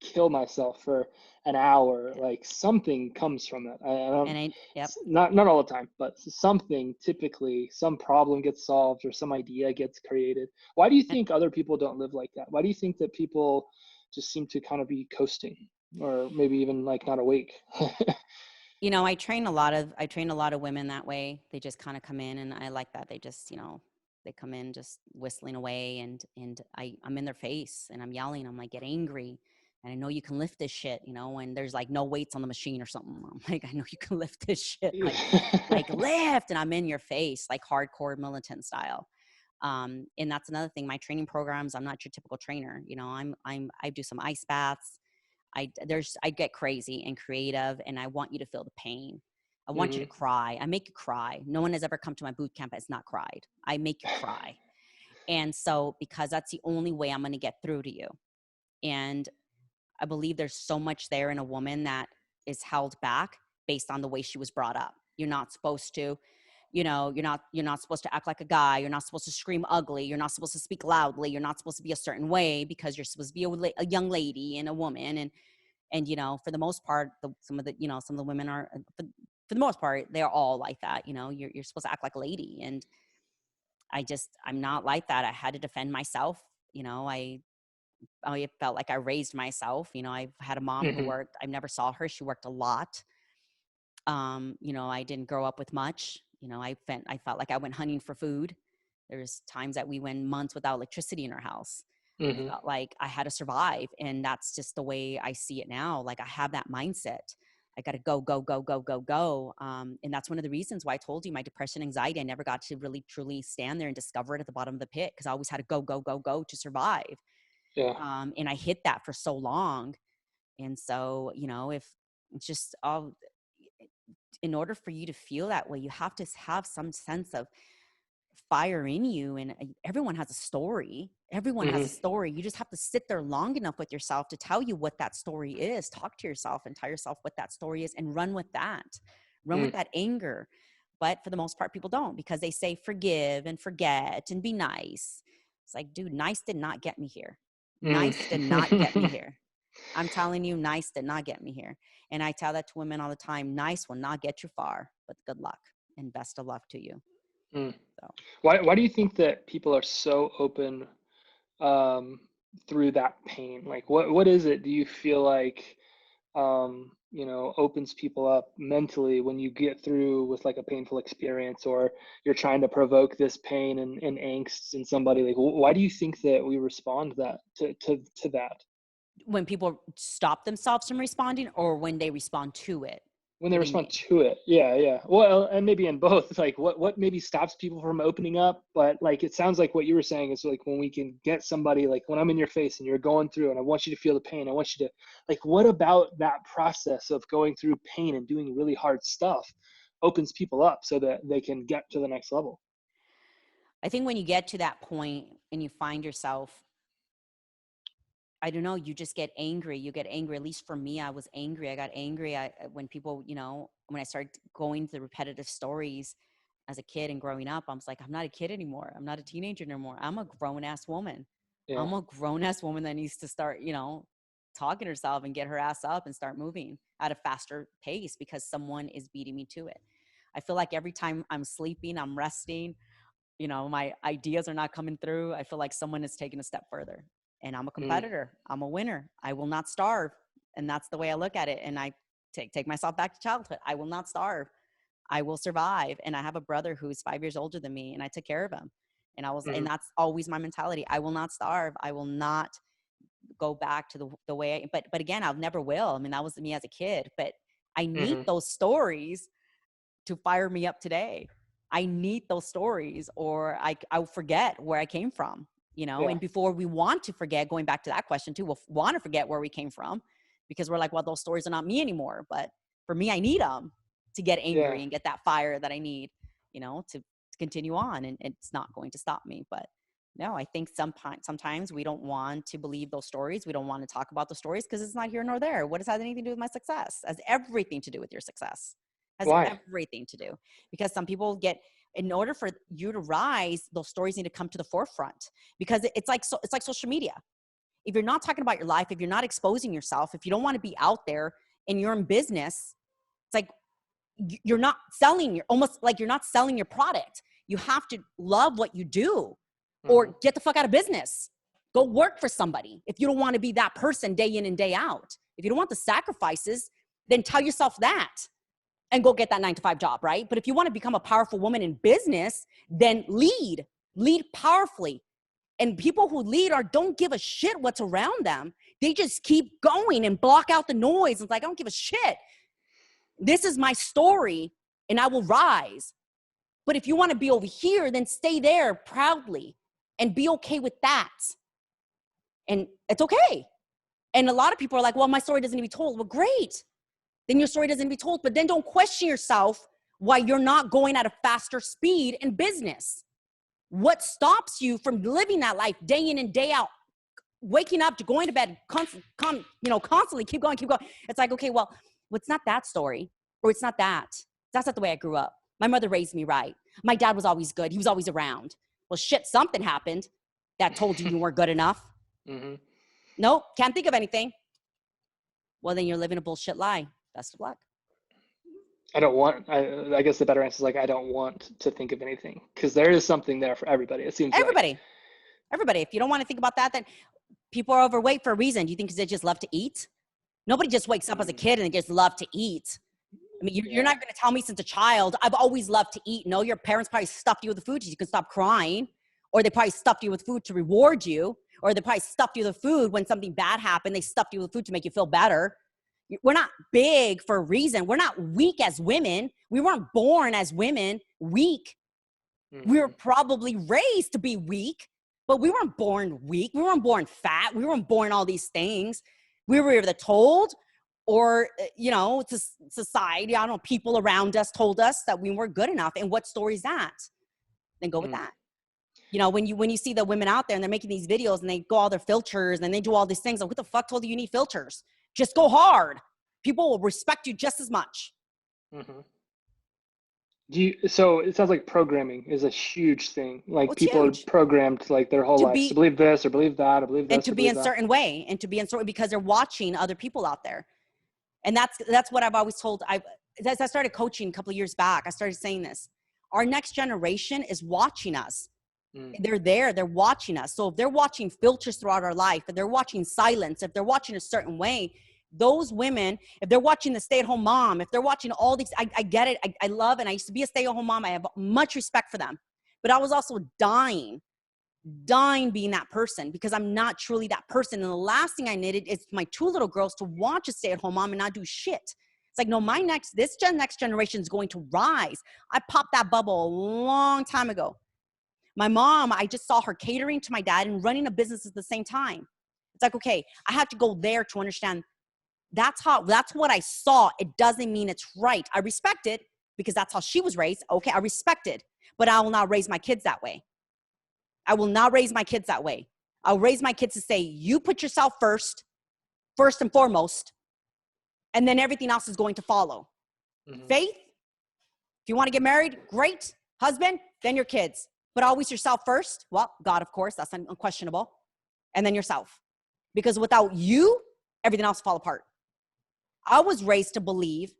[SPEAKER 3] kill myself for an hour,
[SPEAKER 2] Yeah.
[SPEAKER 3] like something comes from it. I don't,
[SPEAKER 2] Yep.
[SPEAKER 3] not all the time, but something, typically some problem gets solved or some idea gets created. Why do you think other people don't live like that? Why do you think that people just seem to kind of be coasting or maybe even like not awake?
[SPEAKER 2] I train a lot of women that way. They just kind of come in, and I like that. They just, they come in just whistling away, and I'm in their face and I'm yelling. I'm like, get angry. And I know you can lift this shit, when there's like no weights on the machine or something. I'm like, I know you can lift this shit. Like lift, and I'm in your face, like hardcore militant style. And that's another thing. My training programs, I'm not your typical trainer. I do some ice baths. I get crazy and creative, and I want you to feel the pain. I want you to cry. I make you cry. No one has ever come to my boot camp that's not cried. I make you cry. And so, because that's the only way I'm going to get through to you. And I believe there's so much there in a woman that is held back based on the way she was brought up. You're not supposed to, you're not supposed to act like a guy. You're not supposed to scream ugly. You're not supposed to speak loudly. You're not supposed to be a certain way because you're supposed to be a young lady and a woman. And for the most part, some of the women are, for the most part, they're all like that. You're supposed to act like a lady. And I'm not like that. I had to defend myself. I felt like I raised myself. I've had a mom who worked. I never saw her. She worked a lot. I didn't grow up with much. I felt like I went hunting for food. There's times that we went months without electricity in our house. I felt like I had to survive. And that's just the way I see it now. Like, I have that mindset. I got to go, go, go, go, go, go. And that's one of the reasons why I told you my depression, anxiety, I never got to really, truly stand there and discover it at the bottom of the pit, because I always had to go, go, go, go to survive.
[SPEAKER 3] Yeah.
[SPEAKER 2] And I hit that for so long. And so, if it's just in order for you to feel that way, you have to have some sense of fire in you. And everyone has a story. Everyone has a story. You just have to sit there long enough with yourself to tell you what that story is. Talk to yourself and tell yourself what that story is, and run with that. Run with that anger. But for the most part, people don't, because they say forgive and forget and be nice. It's like, dude, nice did not get me here. Nice did not get me here. I'm telling you, nice did not get me here. And I tell that to women all the time. Nice will not get you far, but good luck and best of luck to you. So.
[SPEAKER 3] Why do you think that people are so open through that pain? Like, what is it, do you feel like opens people up mentally when you get through with like a painful experience, or you're trying to provoke this pain and angst in somebody? Like, why do you think that we respond to that?
[SPEAKER 2] When people stop themselves from responding, or when they respond to it?
[SPEAKER 3] When they respond to it. Yeah. Well, and maybe in both. Like, what maybe stops people from opening up? But like, it sounds like what you were saying is like, when we can get somebody, like when I'm in your face and you're going through and I want you to feel the pain, I want you to, like, what about that process of going through pain and doing really hard stuff opens people up so that they can get to the next level?
[SPEAKER 2] I think when you get to that point and you find yourself, I don't know, you just get angry. You get angry. At least for me, I was angry. I got angry when people, when I started going to the repetitive stories as a kid and growing up, I was like, I'm not a kid anymore. I'm not a teenager anymore. I'm a grown-ass woman. Yeah. I'm a grown-ass woman that needs to start, talking to herself and get her ass up and start moving at a faster pace, because someone is beating me to it. I feel like every time I'm sleeping, I'm resting, my ideas are not coming through, I feel like someone is taking a step further. And I'm a competitor. I'm a winner. I will not starve. And that's the way I look at it. And I take myself back to childhood. I will not starve. I will survive. And I have a brother who's 5 years older than me, and I took care of him. And and that's always my mentality. I will not starve. I will not go back to the way but again, I never will. I mean, that was me as a kid, but I need those stories to fire me up today. I need those stories, or I'll forget where I came from. And before we want to forget, going back to that question too, we'll want to forget where we came from, because we're like, well, those stories are not me anymore. But for me, I need them to get angry and get that fire that I need, to continue on. And it's not going to stop me. But no, I think sometimes we don't want to believe those stories. We don't want to talk about the stories because it's not here nor there. What does that have anything to do with my success? It has everything to do with your success. It has everything to do. Because some people in order for you to rise, those stories need to come to the forefront, because it's like social media. If you're not talking about your life, if you're not exposing yourself, if you don't want to be out there and you're in business, it's like you're not selling almost like you're not selling your product. You have to love what you do, or get the fuck out of business. Go work for somebody. If you don't want to be that person day in and day out, if you don't want the sacrifices, then tell yourself that and go get that 9-to-5 job, right? But if you want to become a powerful woman in business, then lead powerfully. And people who lead don't give a shit what's around them. They just keep going and block out the noise. It's like, I don't give a shit. This is my story and I will rise. But if you want to be over here, then stay there proudly and be okay with that. And it's okay. And a lot of people are like, well, my story doesn't need to be told. Well, great. then your story doesn't be told. But then don't question yourself why you're not going at a faster speed in business. What stops you from living that life day in and day out, waking up to going to bed, constantly keep going. It's like, okay, well, it's not that story, or it's not that. That's not the way I grew up. My mother raised me right. My dad was always good. He was always around. Well, shit, something happened that told you weren't good enough.
[SPEAKER 3] Mm-hmm.
[SPEAKER 2] Nope, can't think of anything. Well, then you're living a bullshit lie. Best of luck.
[SPEAKER 3] I guess the better answer is like, I don't want to think of anything, because there is something there for everybody. It seems
[SPEAKER 2] Everybody. If you don't want to think about that, then people are overweight for a reason. Do you think because they just love to eat? Nobody just wakes up as a kid and they just love to eat. I mean, you're not going to tell me since a child, I've always loved to eat. No, your parents probably stuffed you with the food so you can stop crying, or they probably stuffed you with food to reward you, or they probably stuffed you with food when something bad happened. They stuffed you with food to make you feel better. We're not big for a reason. We're not weak as women. We weren't born as women weak.
[SPEAKER 3] Mm-hmm.
[SPEAKER 2] We were probably raised to be weak, but we weren't born weak. We weren't born fat. We weren't born all these things. We were either told, or, to society, I don't know, people around us told us that we weren't good enough. And what story is that? Then go with that. When you see the women out there and they're making these videos and they go all their filters and they do all these things, like, what the fuck told you need filters? Just go hard. People will respect you just as much.
[SPEAKER 3] Mm-hmm. So it sounds like programming is a huge thing. Like, people are programmed like their whole lives to believe this or believe that or believe this.
[SPEAKER 2] And to be in a certain way, because they're watching other people out there. And that's what I've always told. As I started coaching a couple of years back, I started saying this. Our next generation is watching us. They're watching us. So if they're watching filters throughout our life, if they're watching silence, if they're watching a certain way, those women, if they're watching the stay-at-home mom, if they're watching all these, I get it. I love, and I used to be a stay-at-home mom. I have much respect for them, but I was also dying being that person, because I'm not truly that person. And the last thing I needed is my two little girls to watch a stay-at-home mom and not do shit. It's like, no, next generation is going to rise. I popped that bubble a long time ago. My mom, I just saw her catering to my dad and running a business at the same time. It's like, okay, I have to go there to understand. That's what I saw. It doesn't mean it's right. I respect it because that's how she was raised. Okay, I respect it, but I will not raise my kids that way. I will not raise my kids that way. I'll raise my kids to say, you put yourself first and foremost, and then everything else is going to follow. Mm-hmm. Faith, if you want to get married, great. Husband, then your kids. But always yourself first. Well, God, of course, that's unquestionable. And then yourself. Because without you, everything else will fall apart. I was raised to believe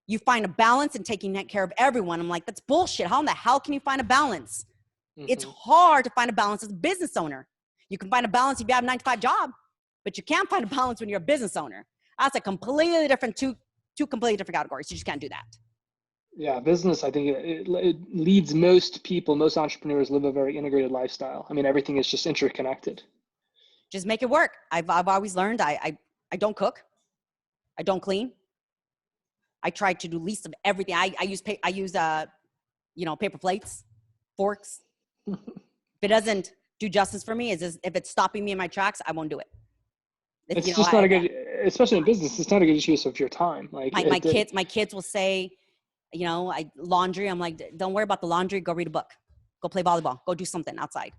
[SPEAKER 2] you find a balance in taking care of everyone. I'm like, that's bullshit. How in the hell can you find a balance? Mm-hmm. It's hard to find a balance as a business owner. You can find a balance if you have a 9-to-5 job, but you can't find a balance when you're a business owner. That's a completely different, two completely different categories. You just can't do that.
[SPEAKER 3] Yeah, business, I think it leads most entrepreneurs live a very integrated lifestyle. I mean, everything is just interconnected.
[SPEAKER 2] Just make it work. I've always learned I don't cook. I don't clean. I try to do least of everything. I use paper plates, forks. If it doesn't do justice for me, if it's stopping me in my tracks, I won't do it.
[SPEAKER 3] It's just not a good, especially in business, it's not a good use of your time. Like,
[SPEAKER 2] my kids will say, laundry. I'm like, don't worry about the laundry. Go read a book. Go play volleyball. Go do something outside.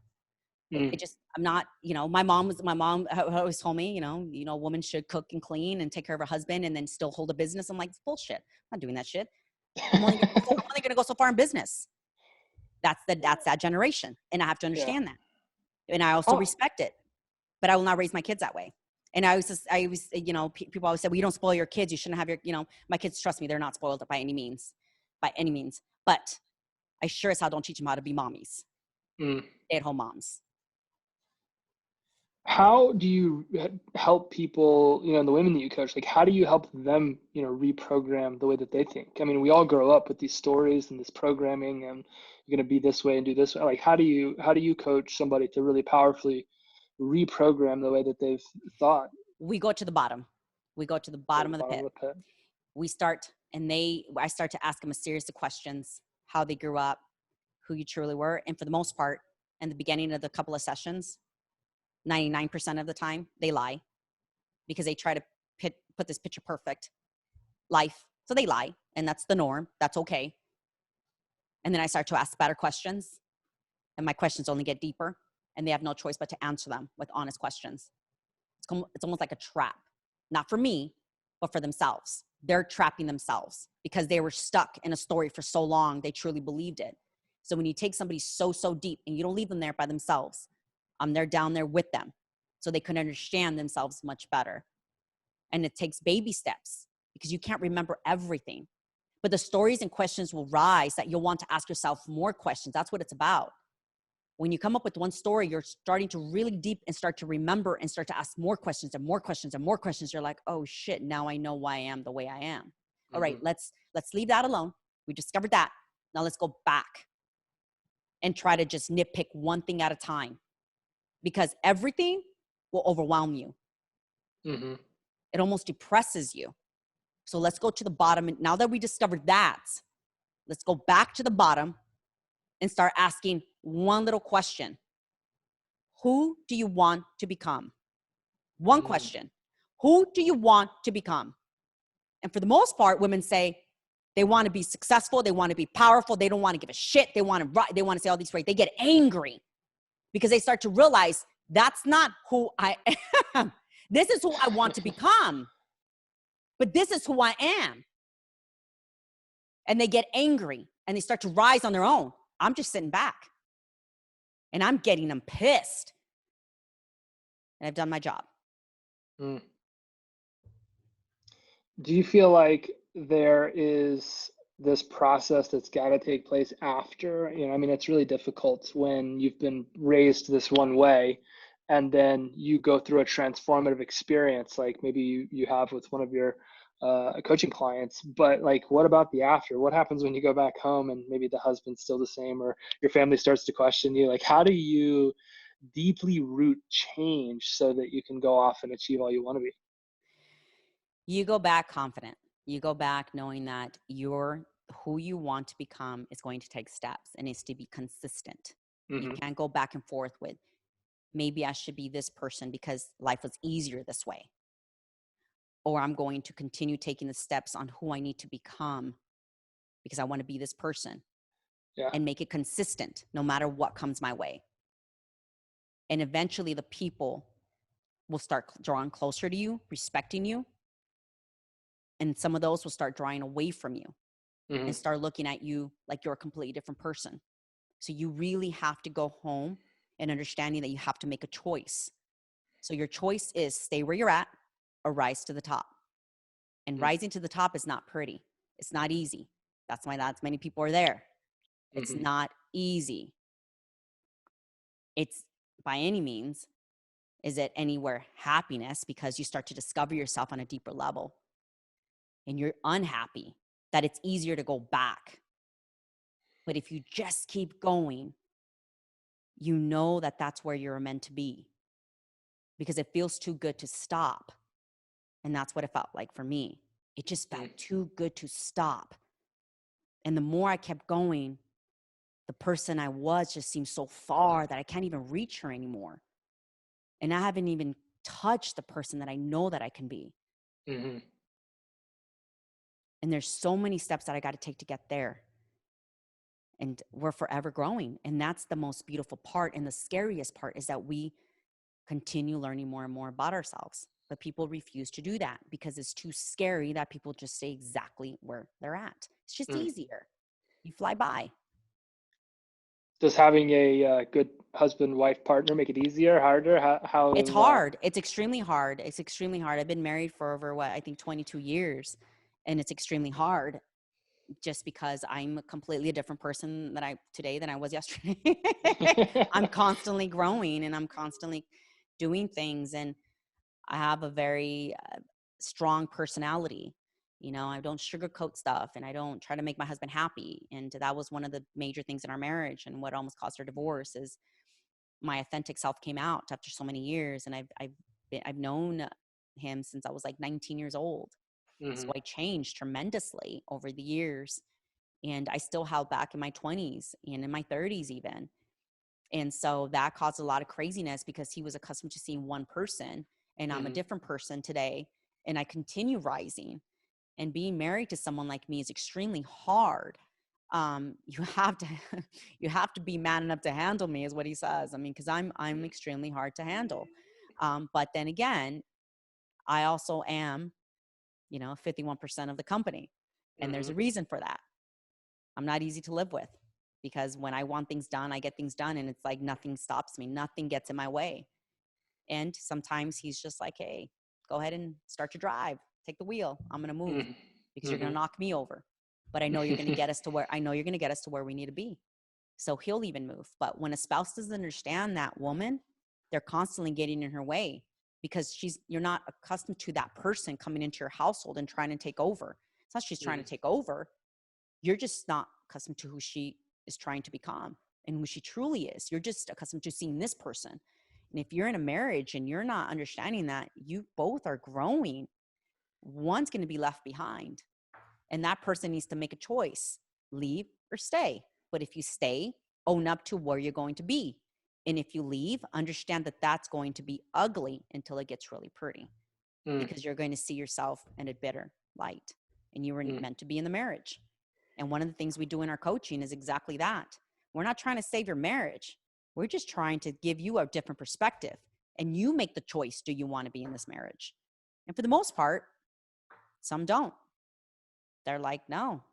[SPEAKER 2] I'm not, my mom always told me, a woman should cook and clean and take care of her husband and then still hold a business. I'm like, it's bullshit. I'm not doing that shit. I'm only going to go so far in business. That's that generation. And I have to understand that. And I also respect it, but I will not raise my kids that way. And I always, people always say, well, you don't spoil your kids. You shouldn't have my kids, trust me, they're not spoiled by any means. But I sure as hell don't teach them how to be mommies, stay-at-home moms.
[SPEAKER 3] How do you help people, the women that you coach, like, how do you help them, reprogram the way that they think? I mean, we all grow up with these stories and this programming, and you're going to be this way and do this way. Like, how do you coach somebody to really powerfully reprogram the way that they've thought?
[SPEAKER 2] We go to the bottom. We go to the bottom of the pit. I start to ask them a series of questions, how they grew up, who you truly were. And for the most part, in the beginning of the couple of sessions, 99% of the time, they lie because they try to put this picture perfect life. So they lie, and that's the norm. That's okay. And then I start to ask better questions, and my questions only get deeper, and they have no choice but to answer them with honest questions. It's almost like a trap, not for me, but for themselves. They're trapping themselves because they were stuck in a story for so long, they truly believed it. So when you take somebody so deep and you don't leave them there by themselves, they're down there with them so they can understand themselves much better. And it takes baby steps because you can't remember everything. But the stories and questions will rise that you'll want to ask yourself more questions. That's what it's about. When you come up with one story, you're starting to really deep and start to remember and start to ask more questions and more questions and more questions. You're like, oh shit, now I know why I am the way I am. All right, let's leave that alone. We discovered that. Now let's go back and try to just nitpick one thing at a time, because everything will overwhelm you. It almost depresses you. So let's go to the bottom. And now that we discovered that, let's go back to the bottom and start asking one little question. Who do you want to become? One question. Who do you want to become? And for the most part, women say they want to be successful. They want to be powerful. They don't want to give a shit. They want to say all these phrases. They get angry because they start to realize that's not who I am. This is who I want to become, but this is who I am. And they get angry and they start to rise on their own. I'm just sitting back and I'm getting them pissed. And I've done my job.
[SPEAKER 3] Do you feel like there is this process that's got to take place after? I mean, it's really difficult when you've been raised this one way and then you go through a transformative experience, like maybe you have with one of your coaching clients. But like, what about the after? What happens when you go back home and maybe the husband's still the same, or your family starts to question you? Like, how do you deeply root change so that you can go off and achieve all you want to be?
[SPEAKER 2] You go back confident. You go back knowing that who you want to become is going to take steps and is to be consistent. You can't go back and forth with, maybe I should be this person because life was easier this way. Or I'm going to continue taking the steps on who I need to become because I want to be this person. And make it consistent no matter what comes my way. And eventually the people will start drawing closer to you, respecting you. And some of those will start drawing away from you and start looking at you like you're a completely different person. So you really have to go home and understanding that you have to make a choice. So your choice is stay where you're at or rise to the top. And rising to the top is not pretty. It's not easy. That's why not many people are there. It's not easy. It's by any means, is it anywhere happiness, because you start to discover yourself on a deeper level and you're unhappy that it's easier to go back. But if you just keep going, you know that that's where you're meant to be because it feels too good to stop. And that's what it felt like for me. It just felt too good to stop. And the more I kept going, the person I was just seemed so far that I can't even reach her anymore. And I haven't even touched the person that I know that I can be. And there's so many steps that I got to take to get there. And we're forever growing. And that's the most beautiful part. And the scariest part is that we continue learning more and more about ourselves. But people refuse to do that because it's too scary that people just stay exactly where they're at. It's just easier. You fly by.
[SPEAKER 3] Does having a good husband-wife partner make it easier, harder? How
[SPEAKER 2] It's hard. It's extremely hard. It's extremely hard. I've been married for over, I think 22 years. And it's extremely hard just because I'm completely a different person today than I was yesterday. I'm constantly growing and I'm constantly doing things. And I have a very strong personality. I don't sugarcoat stuff and I don't try to make my husband happy. And that was one of the major things in our marriage and what almost caused our divorce is my authentic self came out after so many years. And I've known him since I was like 19 years old. So I changed tremendously over the years. And I still held back in my 20s and in my 30s even. And so that caused a lot of craziness because he was accustomed to seeing one person and I'm a different person today. And I continue rising. And being married to someone like me is extremely hard. You have to, you have to be man enough to handle me, is what he says. I mean, because I'm extremely hard to handle. But then again, I also am, 51% of the company, and there's
[SPEAKER 3] Mm-hmm.
[SPEAKER 2] a reason for that. I'm not easy to live with, because when I want things done, I get things done, and it's like nothing stops me, nothing gets in my way. And sometimes he's just like, hey, go ahead and start your drive, take the wheel, I'm going to move, because you're going to knock me over, but I know you're going to get us to where we need to be. So he'll even move. But when a spouse doesn't understand that woman, they're constantly getting in her way, because you're not accustomed to that person coming into your household and trying to take over. It's not she's trying to take over. You're just not accustomed to who she is trying to become and who she truly is. You're just accustomed to seeing this person. And if you're in a marriage and you're not understanding that you both are growing, one's going to be left behind. And that person needs to make a choice, leave or stay. But if you stay, own up to where you're going to be. And if you leave, understand that that's going to be ugly until it gets really pretty, because you're going to see yourself in a bitter light, and you were meant to be in the marriage. And one of the things we do in our coaching is exactly that. We're not trying to save your marriage. We're just trying to give you a different perspective, and you make the choice. Do you want to be in this marriage? And for the most part, some don't. They're like, no,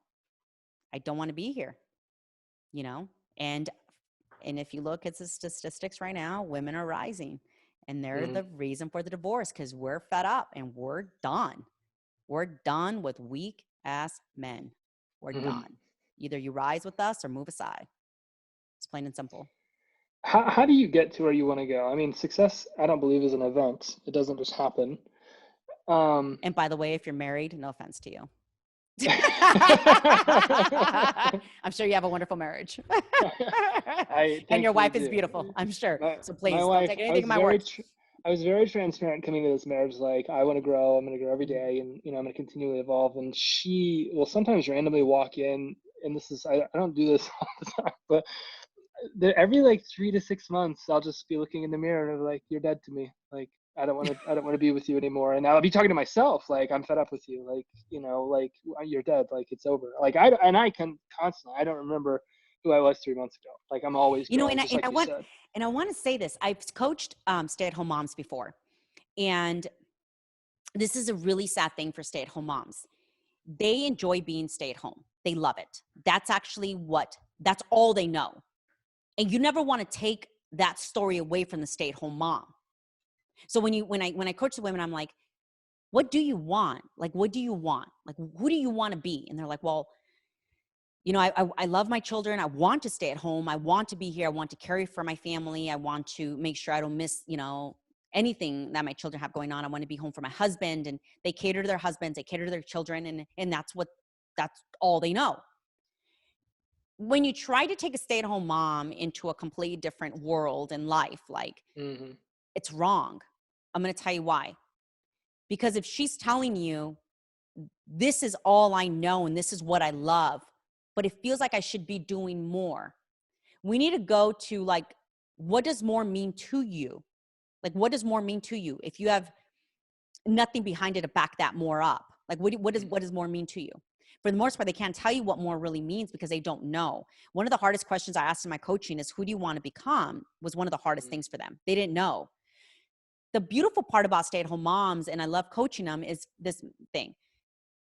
[SPEAKER 2] I don't want to be here, and if you look at the statistics right now, women are rising, and they're the reason for the divorce, because we're fed up and we're done. We're done with weak ass men. We're done. Either you rise with us or move aside. It's plain and simple.
[SPEAKER 3] How do you get to where you want to go? I mean, success, I don't believe, is an event. It doesn't just happen.
[SPEAKER 2] And by the way, if you're married, no offense to you. I'm sure you have a wonderful marriage. And your wife is beautiful, I'm sure. So please don't take anything in my word.
[SPEAKER 3] I was very transparent coming to this marriage. Like, I want to grow. I'm going to grow every day, and I'm going to continually evolve. And she will sometimes randomly walk in, and this is I don't do this all the time, but every like 3 to 6 months, I'll just be looking in the mirror and be like, "You're dead to me. Like, I don't want to be with you anymore." And I'll be talking to myself, like, "I'm fed up with you. Like, like, you're dead. Like, it's over." Like, I can constantly, I don't remember who I was 3 months ago. Like, I'm always growing, just like you said.
[SPEAKER 2] And I want to say this. I've coached stay-at-home moms before. And this is a really sad thing for stay-at-home moms. They enjoy being stay-at-home. They love it. That's all they know. And you never want to take that story away from the stay-at-home mom. So when I coach the women, I'm like, what do you want? Like, what do you want? Like, who do you want to be? And they're like, well, I love my children. I want to stay at home. I want to be here. I want to care for my family. I want to make sure I don't miss, anything that my children have going on. I want to be home for my husband. And they cater to their husbands. They cater to their children. And that's all they know. When you try to take a stay-at-home mom into a completely different world and life, like, it's wrong. I'm going to tell you why. Because if she's telling you, this is all I know and this is what I love, but it feels like I should be doing more, we need to go to, like, what does more mean to you? Like, what does more mean to you? If you have nothing behind it to back that more up, like, what does more mean to you? For the most part, they can't tell you what more really means because they don't know. One of the hardest questions I asked in my coaching is, who do you want to become? Was one of the hardest things for them. They didn't know. The beautiful part about stay-at-home moms, and I love coaching them, is this thing,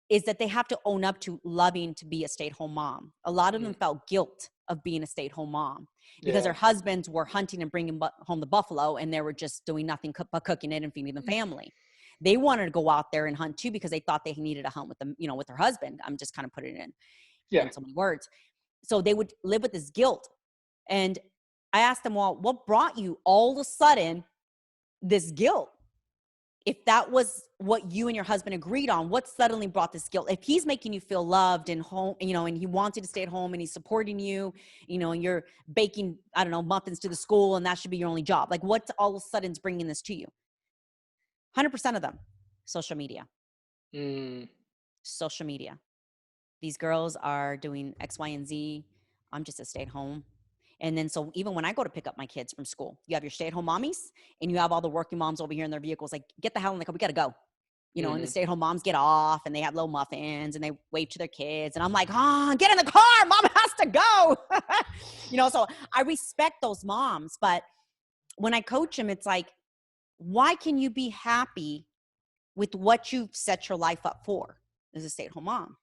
[SPEAKER 2] is that they have to own up to loving to be a stay-at-home mom. A lot of them felt guilt of being a stay-at-home mom because their husbands were hunting and bringing home the buffalo, and they were just doing nothing but cooking it and feeding the family. They wanted to go out there and hunt too because they thought they needed to hunt with them, with their husband. I'm just kind of putting it in so many words. So they would live with this guilt. And I asked them, well, what brought you all of a sudden this guilt? If that was what you and your husband agreed on, what suddenly brought this guilt? If he's making you feel loved and home, and he wants you to stay at home and he's supporting you, and you're baking, I don't know, muffins to the school and that should be your only job. Like, what all of a sudden is bringing this to you? 100% of them, social media. Social media. These girls are doing X, Y, and Z. I'm just a stay-at-home. And then so even when I go to pick up my kids from school, you have your stay-at-home mommies and you have all the working moms over here in their vehicles, like, get the hell in the car. We got to go. You know, and the
[SPEAKER 3] Mm-hmm.
[SPEAKER 2] stay-at-home moms get off and they have little muffins and they wave to their kids. And I'm like, get in the car. Mom has to go. You know, so I respect those moms. But when I coach them, it's like, why can you be happy with what you've set your life up for as a stay-at-home mom?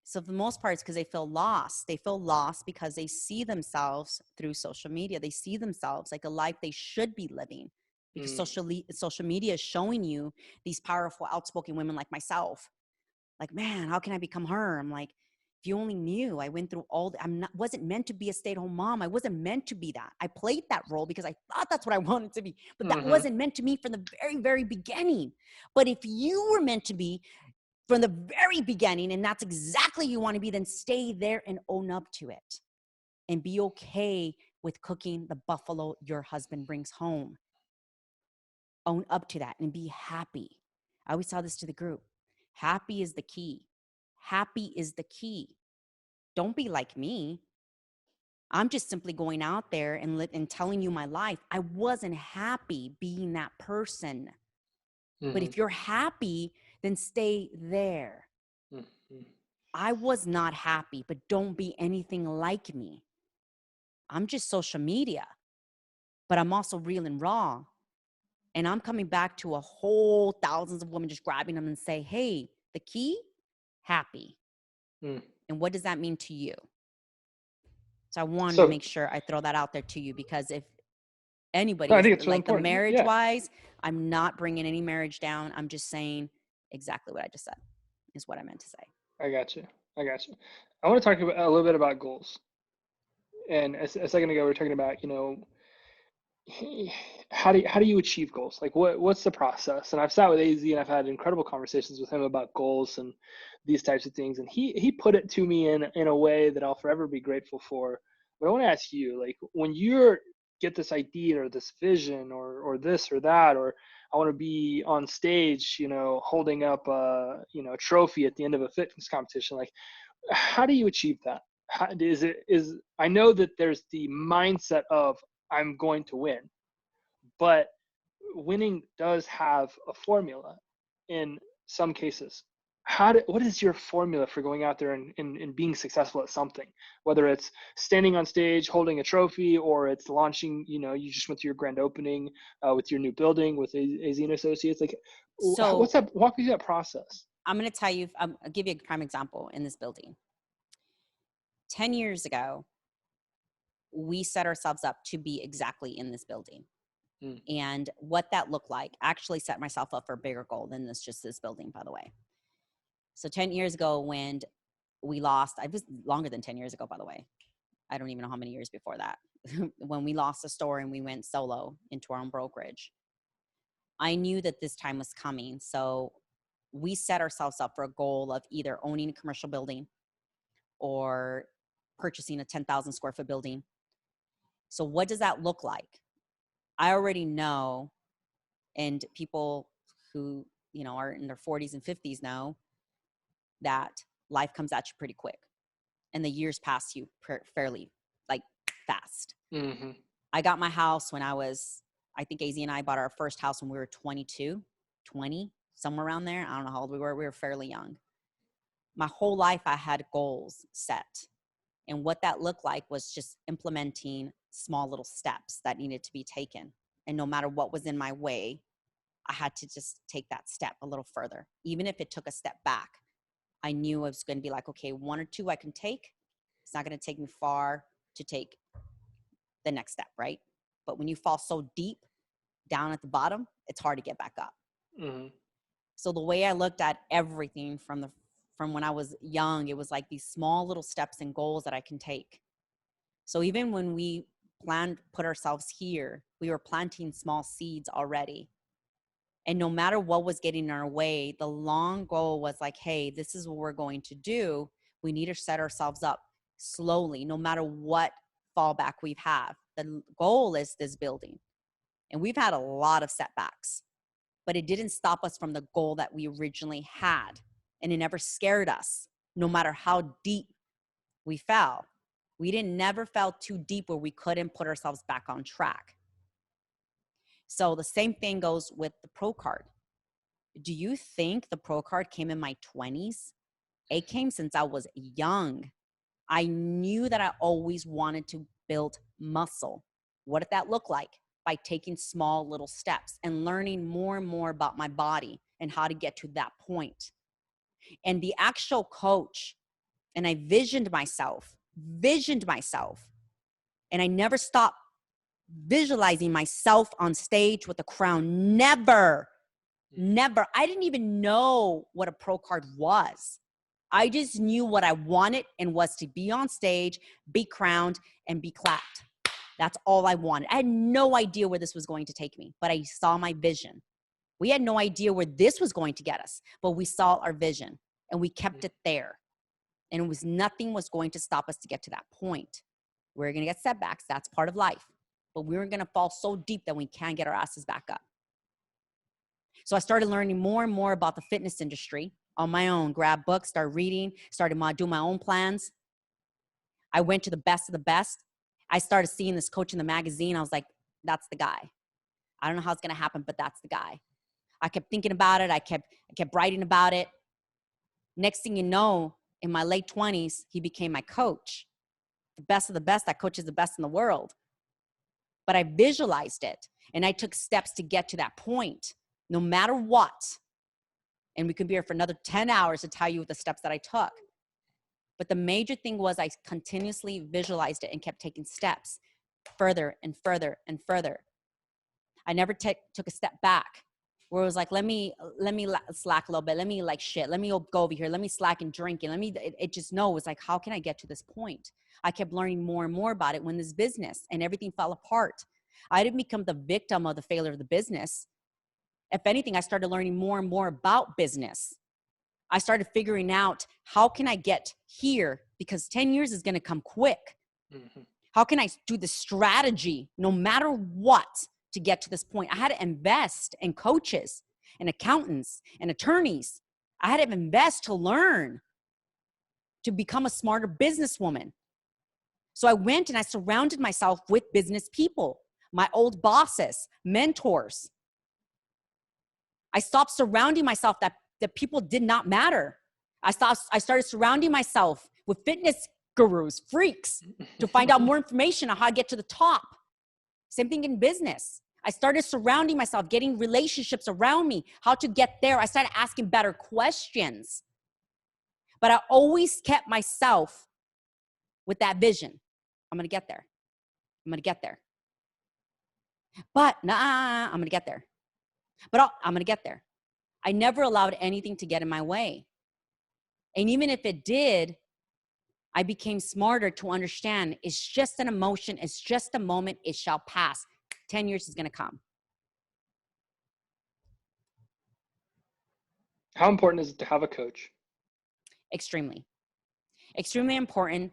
[SPEAKER 2] So for the most part, it's because they feel lost. They feel lost because they see themselves through social media. They see themselves like a life they should be living, because social media is showing you these powerful, outspoken women like myself. Like, man, how can I become her? I'm like, if you only knew, I went through wasn't meant to be a stay-at-home mom. I wasn't meant to be that. I played that role because I thought that's what I wanted to be, but that
[SPEAKER 3] Mm-hmm.
[SPEAKER 2] wasn't meant to me from the very, very beginning. But if you were meant to be from the very beginning, and that's exactly you want to be, then stay there and own up to it and be okay with cooking the buffalo your husband brings home. Own up to that and be happy. I always tell this to the group. Happy is the key. Happy is the key. Don't be like me. I'm just simply going out there and telling you my life. I wasn't happy being that person. But
[SPEAKER 3] Mm-hmm.
[SPEAKER 2] if you're happy, then stay there.
[SPEAKER 3] Mm-hmm.
[SPEAKER 2] I was not happy, but don't be anything like me. I'm just social media, but I'm also real and raw. And I'm coming back to a whole thousands of women, just grabbing them and say, hey, the key, happy.
[SPEAKER 3] Mm.
[SPEAKER 2] And what does that mean to you? So I wanted to
[SPEAKER 3] So
[SPEAKER 2] make sure I throw that out there to you, because if
[SPEAKER 3] no,
[SPEAKER 2] anybody
[SPEAKER 3] I
[SPEAKER 2] is
[SPEAKER 3] think it's really
[SPEAKER 2] like the
[SPEAKER 3] important.
[SPEAKER 2] marriage
[SPEAKER 3] Yeah,
[SPEAKER 2] wise, I'm not bringing any marriage down. I'm just saying exactly what I just said is what I meant to say.
[SPEAKER 3] I got you. I got you. I want to talk about, a little bit about goals. And a second ago, we were talking about, how do you achieve goals? Like what's the process? And I've sat with AZ and I've had incredible conversations with him about goals and these types of things. And he put it to me in a way that I'll forever be grateful for. But I want to ask you, like, when you get this idea or this vision or this or that, or I want to be on stage, holding up a trophy at the end of a fitness competition, like, how do you achieve that? I know that there's the mindset of I'm going to win, but winning does have a formula in some cases. What is your formula for going out there and being successful at something? Whether it's standing on stage holding a trophy, or it's launching, you just went to your grand opening with your new building with AZ and Associates. Like, what's
[SPEAKER 2] So
[SPEAKER 3] that? Walk me through that process.
[SPEAKER 2] I'm going to tell you, I'll give you a prime example in this building. 10 years ago, we set ourselves up to be exactly in this building.
[SPEAKER 3] Mm.
[SPEAKER 2] And what that looked like, I actually set myself up for a bigger goal than this building, by the way. So 10 years ago, when we lost, I was longer than 10 years ago, by the way. I don't even know how many years before that. When we lost the store and we went solo into our own brokerage, I knew that this time was coming. So we set ourselves up for a goal of either owning a commercial building or purchasing a 10,000 square foot building. So what does that look like? I already know, and people who, are in their 40s and 50s know that life comes at you pretty quick and the years pass you fairly like fast.
[SPEAKER 3] Mm-hmm.
[SPEAKER 2] I got my house when I think AZ and I bought our first house when we were 22, 20, somewhere around there. I don't know how old we were. We were fairly young. My whole life I had goals set. And what that looked like was just implementing small little steps that needed to be taken. And no matter what was in my way, I had to just take that step a little further. Even if it took a step back, I knew it was going to be like, okay, one or two I can take. It's not going to take me far to take the next step, right? But when you fall so deep down at the bottom, it's hard to get back up.
[SPEAKER 3] Mm-hmm.
[SPEAKER 2] So the way I looked at everything from when I was young, it was like these small little steps and goals that I can take. So even when we put ourselves here, we were planting small seeds already. And no matter what was getting in our way, the long goal was like, hey, this is what we're going to do. We need to set ourselves up slowly, no matter what fallback we have. The goal is this building. And we've had a lot of setbacks, but it didn't stop us from the goal that we originally had. And it never scared us, no matter how deep we fell. We never fell too deep where we couldn't put ourselves back on track. So the same thing goes with the Pro card. Do you think the pro card came in my 20s? It came since I was young. I knew that I always wanted to build muscle. What did that look like? By taking small little steps and learning more and more about my body and how to get to that point. And the actual coach, and I visioned myself, and I never stopped visualizing myself on stage with a crown. Never. I didn't even know what a pro card was. I just knew what I wanted, and was to be on stage, be crowned, and be clapped. That's all I wanted. I had no idea where this was going to take me, but I saw my vision. We had no idea where this was going to get us, but we saw our vision and we kept it there. And nothing was going to stop us to get to that point. We're going to get setbacks. That's part of life. But we weren't going to fall so deep that we can't get our asses back up. So I started learning more and more about the fitness industry on my own. Grabbed books, started reading, started doing my own plans. I went to the best of the best. I started seeing this coach in the magazine. I was like, that's the guy. I don't know how it's going to happen, but that's the guy. I kept thinking about it. I kept writing about it. Next thing you know, in my late 20s, he became my coach. The best of the best. That coach is the best in the world. But I visualized it, and I took steps to get to that point, no matter what. And we could be here for another 10 hours to tell you the steps that I took. But the major thing was I continuously visualized it and kept taking steps further and further and further. I never took a step back where it was like, let me slack a little bit. Let me let me go over here. Let me slack and drink. And it just, no, it was like, how can I get to this point? I kept learning more and more about it when this business and everything fell apart. I didn't become the victim of the failure of the business. If anything, I started learning more and more about business. I started figuring out, how can I get here? Because 10 years is going to come quick. Mm-hmm. How can I do the strategy no matter what to get to this point? I had to invest in coaches and accountants and attorneys. I had to invest to learn to become a smarter businesswoman. So I went and I surrounded myself with business people, my old bosses, mentors. I stopped surrounding myself that people did not matter. I started surrounding myself with fitness gurus, freaks, to find out more information on how to get to the top. Same thing in business. I started surrounding myself, getting relationships around me, how to get there. I started asking better questions. But I always kept myself with that vision. I'm going to get there. I'm going to get there. But I'm going to get there. But I'm going to get there. I never allowed anything to get in my way. And even if it did, I became smarter to understand it's just an emotion. It's just a moment. It shall pass. 10 years is going to come.
[SPEAKER 3] How important is it to have a coach?
[SPEAKER 2] Extremely. Extremely important.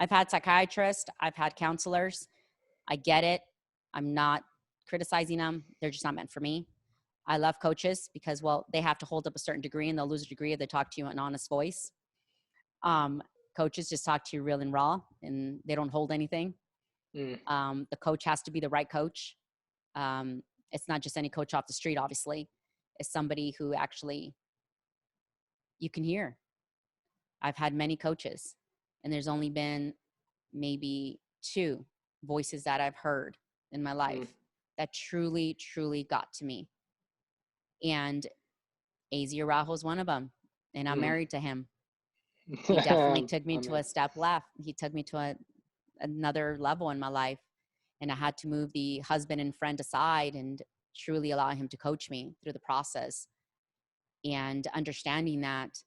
[SPEAKER 2] I've had psychiatrists. I've had counselors. I get it. I'm not criticizing them. They're just not meant for me. I love coaches because, well, they have to hold up a certain degree and they'll lose a degree if they talk to you in an honest voice. Coaches just talk to you real and raw and they don't hold anything. The coach has to be the right coach. It's not just any coach off the street, obviously. It's somebody who actually you can hear. I've had many coaches and there's only been maybe 2 voices that I've heard in my life that truly, truly got to me. And Araujo is one of them. And I'm married to him. He definitely took me to a step left. He took me to another level in my life. And I had to move the husband and friend aside and truly allow him to coach me through the process. And understanding that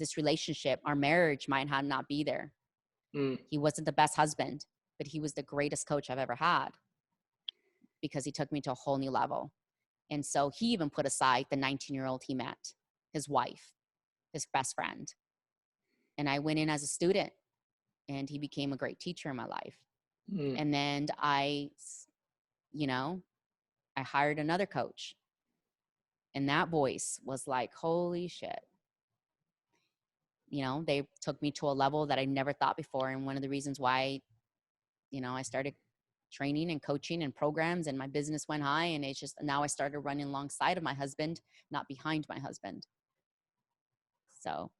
[SPEAKER 2] this relationship, our marriage might not be there. He wasn't the best husband, but he was the greatest coach I've ever had because he took me to a whole new level. And so he even put aside the 19-year-old he met, his wife, his best friend. And I went in as a student and he became a great teacher in my life. And then I hired another coach and that voice was like, holy shit. They took me to a level that I never thought before. And one of the reasons why, I started training and coaching and programs, and my business went high. And it's just, now I started running alongside of my husband, not behind my husband. So,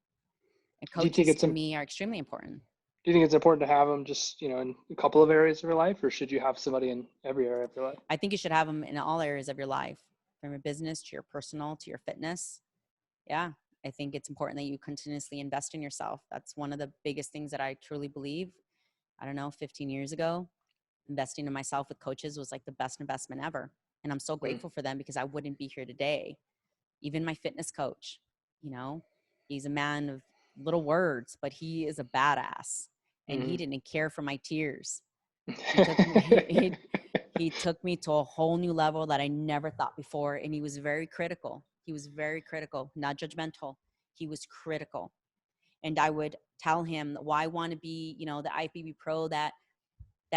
[SPEAKER 2] and
[SPEAKER 3] Do you think
[SPEAKER 2] coaches to me are extremely important.
[SPEAKER 3] do you think it's important to have them just, in a couple of areas of your life, or should you have somebody in every area of your life?
[SPEAKER 2] I think you should have them in all areas of your life, from your business to your personal to your fitness. Yeah. I think it's important that you continuously invest in yourself. That's one of the biggest things that I truly believe. I don't know, 15 years ago, investing in myself with coaches was like the best investment ever. And I'm so grateful for them, because I wouldn't be here today. Even my fitness coach, he's a man of little words, but he is a badass. And he didn't care for my tears. He took me, he took me to a whole new level that I never thought before. And he was very critical. He was very critical, not judgmental. He was critical. And I would tell him, why I want to be, the IFBB pro that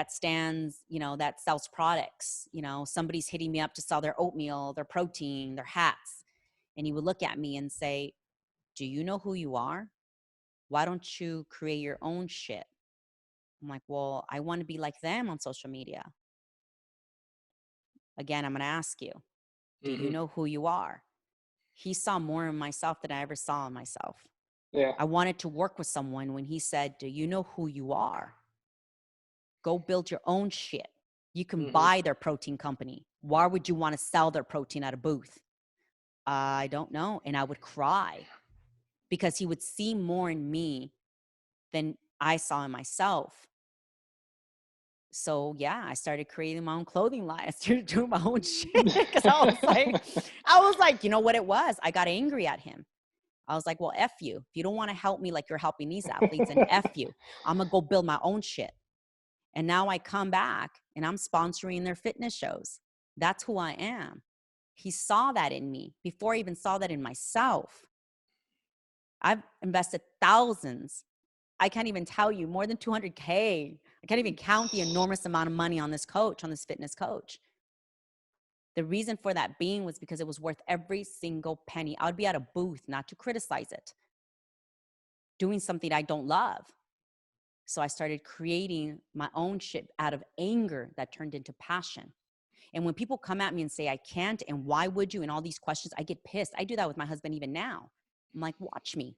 [SPEAKER 2] stands, that sells products. Somebody's hitting me up to sell their oatmeal, their protein, their hats. And he would look at me and say, do you know who you are? Why don't you create your own shit? I'm like, well, I want to be like them on social media. Again, I'm going to ask you, do you know who you are? He saw more in myself than I ever saw in myself.
[SPEAKER 3] Yeah.
[SPEAKER 2] I wanted to work with someone when he said, do you know who you are? Go build your own shit. You can buy their protein company. Why would you want to sell their protein at a booth? I don't know. And I would cry, because he would see more in me than I saw in myself. So yeah, I started creating my own clothing line. I started doing my own shit, because I was like, you know what it was? I got angry at him. I was like, well, F you. If you don't want to help me like you're helping these athletes, and F you. I'm going to go build my own shit. And now I come back and I'm sponsoring their fitness shows. That's who I am. He saw that in me before I even saw that in myself. I've invested thousands. I can't even tell you, more than 200K. I can't even count the enormous amount of money on this coach, on this fitness coach. The reason for that being was because it was worth every single penny. I would be at a booth, not to criticize it, doing something I don't love. So I started creating my own shit out of anger that turned into passion. And when people come at me and say, I can't, and why would you, and all these questions, I get pissed. I do that with my husband even now. I'm like, watch me.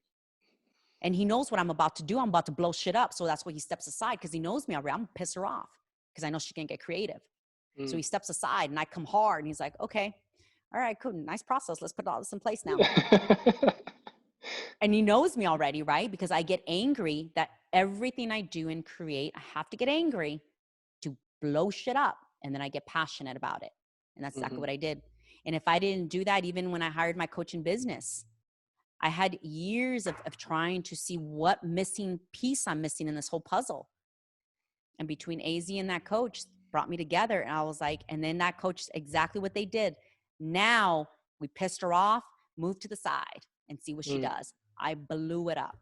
[SPEAKER 2] And he knows what I'm about to do. I'm about to blow shit up. So that's why he steps aside, because he knows me already. I'm going to piss her off because I know she can't get creative. So he steps aside and I come hard and he's like, okay, all right, cool. Nice process. Let's put all this in place now. And he knows me already, right? Because I get angry that everything I do and create, I have to get angry to blow shit up. And then I get passionate about it. And that's exactly what I did. And if I didn't do that, even when I hired my coaching business, I had years of trying to see what missing piece I'm missing in this whole puzzle. And between AZ and that coach brought me together. And I was like, and then that coach, exactly what they did. Now we pissed her off, moved to the side and see what she does. I blew it up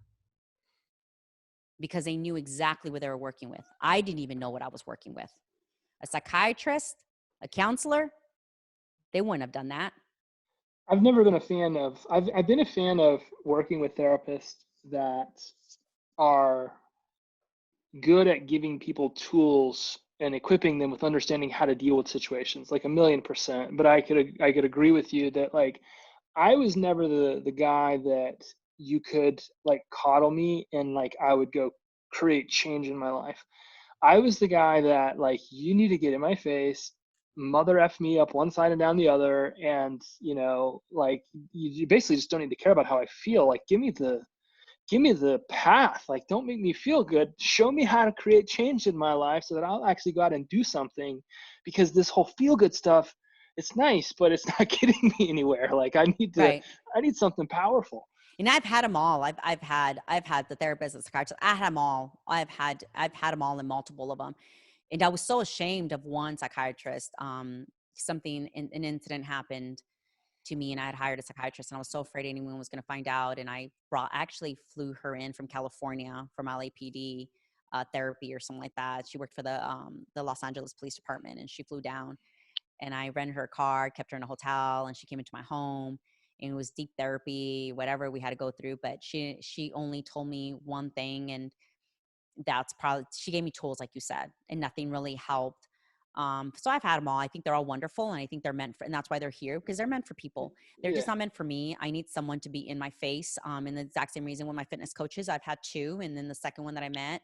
[SPEAKER 2] because they knew exactly what they were working with. I didn't even know what I was working with. A psychiatrist, a counselor, they wouldn't have done that.
[SPEAKER 3] I've never been a fan of, I've been a fan of working with therapists that are good at giving people tools and equipping them with understanding how to deal with situations, like 1,000,000%. But I could agree with you that, like, I was never the guy that you could like coddle me and like I would go create change in my life. I was the guy that, like, you need to get in my face, mother F me up one side and down the other, and like you basically just don't need to care about how I feel. Like, give me the path. Like, don't make me feel good. Show me how to create change in my life so that I'll actually go out and do something, because this whole feel good stuff, it's nice, but it's not getting me anywhere. Like, I need something powerful.
[SPEAKER 2] And I've had them all. I've had the therapist, the psychiatrist. I had them all. I've had them all, and multiple of them. And I was so ashamed of one psychiatrist. An incident happened to me, and I had hired a psychiatrist, and I was so afraid anyone was going to find out. And I actually flew her in from California from LAPD therapy or something like that. She worked for the Los Angeles Police Department, and she flew down. And I rented her a car, kept her in a hotel, and she came into my home. And it was deep therapy, whatever we had to go through. But she only told me one thing, and that's probably, she gave me tools, like you said, and nothing really helped. So I've had them all. I think they're all wonderful, and I think they're meant for, and that's why they're here, because they're meant for people. They're just
[SPEAKER 3] Yeah.
[SPEAKER 2] not meant for me. I need someone to be in my face. And the exact same reason with my fitness coaches, I've had two. And then the second one that I met,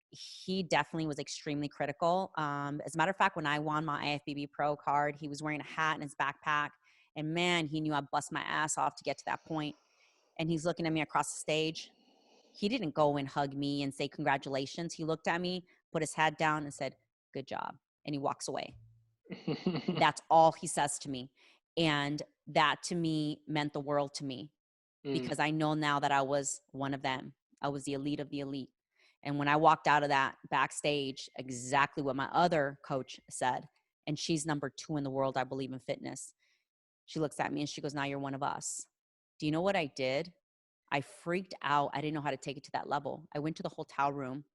[SPEAKER 2] he definitely was extremely critical. As a matter of fact, when I won my IFBB Pro card, he was wearing a hat in his backpack, and man, he knew I bust my ass off to get to that point. And he's looking at me across the stage. He didn't go and hug me and say congratulations. He looked at me, put his head down and said, "Good job." And he walks away. That's all he says to me. And that to me meant the world to me, because I know now that I was one of them. I was the elite of the elite. And when I walked out of that backstage, exactly what my other coach said, and she's number 2 in the world, I believe, in fitness. She looks at me and she goes, "Now you're one of us." Do you know what I did? I freaked out. I didn't know how to take it to that level. I went to the hotel room.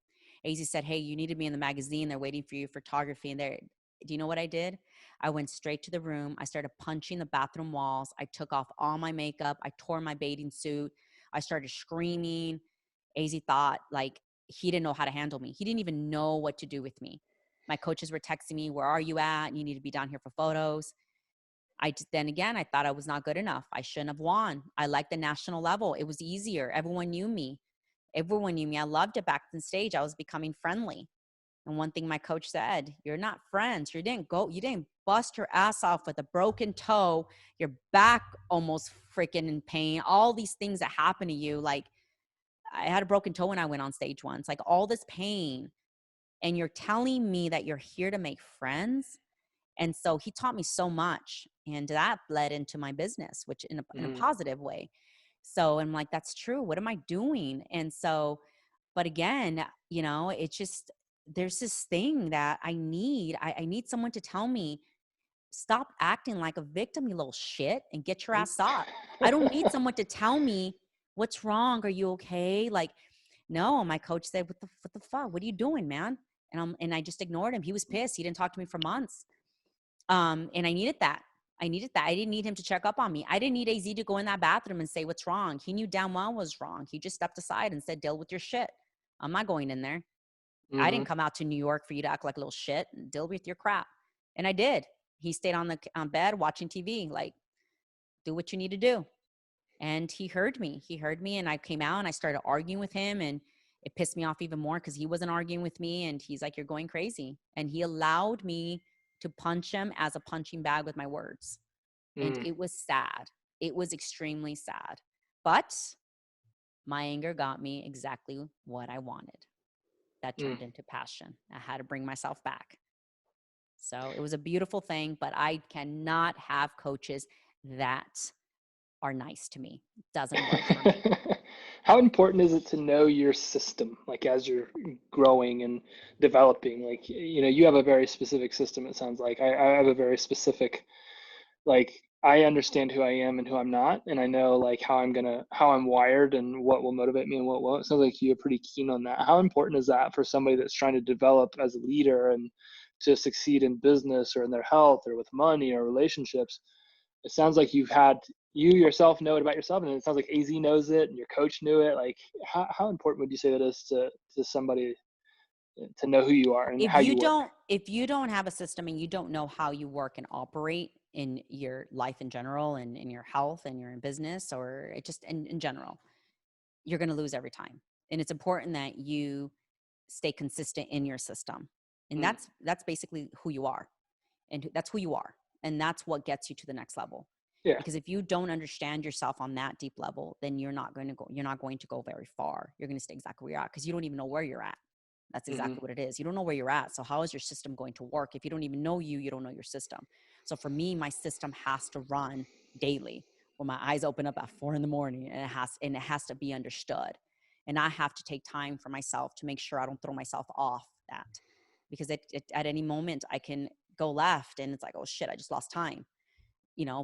[SPEAKER 2] AZ said, "Hey, you need to be in the magazine. They're waiting for you, photography." And there, do you know what I did? I went straight to the room. I started punching the bathroom walls. I took off all my makeup. I tore my bathing suit. I started screaming. AZ thought like he didn't know how to handle me. He didn't even know what to do with me. My coaches were texting me, "Where are you at? You need to be down here for photos." Then again, I thought I was not good enough. I shouldn't have won. I liked the national level. It was easier. Everyone knew me. Everyone knew me. I loved it back on stage. I was becoming friendly. And one thing my coach said, "You're not friends. You didn't bust your ass off with a broken toe, your back almost freaking in pain, all these things that happen to you." Like, I had a broken toe when I went on stage once, like all this pain. And you're telling me that you're here to make friends? And so he taught me so much, and that bled into my business, which in a positive way. So I'm like, that's true. What am I doing? And so, but again, it's just, there's this thing that I need. I need someone to tell me, "Stop acting like a victim, you little shit, and get your ass up." I don't need someone to tell me, "What's wrong? Are you okay?" Like, no, my coach said, what the fuck? What are you doing, man?" And I just ignored him. He was pissed. He didn't talk to me for months. And I needed that. I needed that. I didn't need him to check up on me. I didn't need AZ to go in that bathroom and say, "What's wrong?" He knew damn well what was wrong. He just stepped aside and said, "Deal with your shit. I'm not going in there. I didn't come out to New York for you to act like a little shit and deal with your crap." And I did. He stayed on the bed watching TV, like, do what you need to do. And he heard me. He heard me, and I came out and I started arguing with him, and it pissed me off even more because he wasn't arguing with me, and he's like, "You're going crazy." And he allowed me to punch him as a punching bag with my words. And it was sad. It was extremely sad. But my anger got me exactly what I wanted. That turned into passion. I had to bring myself back. So it was a beautiful thing, but I cannot have coaches that are nice to me. It doesn't work for me.
[SPEAKER 3] How important is it to know your system, like as you're growing and developing? Like, you have a very specific system, it sounds like. I have a very specific, like, I understand who I am and who I'm not, and I know like how I'm wired and what will motivate me and what won't. It sounds like you're pretty keen on that. How important is that for somebody that's trying to develop as a leader and to succeed in business or in their health or with money or relationships? It sounds like you yourself know it about yourself, and it sounds like AZ knows it and your coach knew it. Like, how important would you say that is to somebody to know who you are and how you work?
[SPEAKER 2] If you don't have a system and you don't know how you work and operate in your life in general, and in your health and your business, or it just in general, you're going to lose every time. And it's important that you stay consistent in your system. And that's basically who you are. And that's who you are. And that's what gets you to the next level.
[SPEAKER 3] Yeah.
[SPEAKER 2] Because if you don't understand yourself on that deep level, then you're not going to go very far. You're going to stay exactly where you're at, because you don't even know where you're at. That's exactly what it is. You don't know where you're at. So how is your system going to work? If you don't even know you don't know your system. So for me, my system has to run daily, where my eyes open up at 4 a.m. and it has to be understood. And I have to take time for myself to make sure I don't throw myself off that, because at any moment I can go left and it's like, oh shit, I just lost time,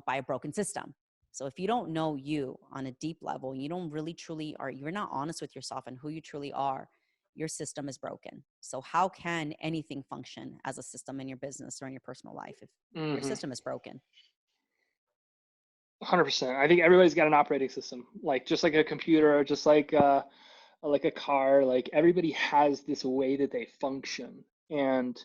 [SPEAKER 2] by a broken system. So if you don't know you on a deep level, you don't really truly you're not honest with yourself and who you truly are, your system is broken. So how can anything function as a system in your business or in your personal life if your system is broken?
[SPEAKER 3] 100%. I think everybody's got an operating system, like just like a computer, just like a car. Like everybody has this way that they function, and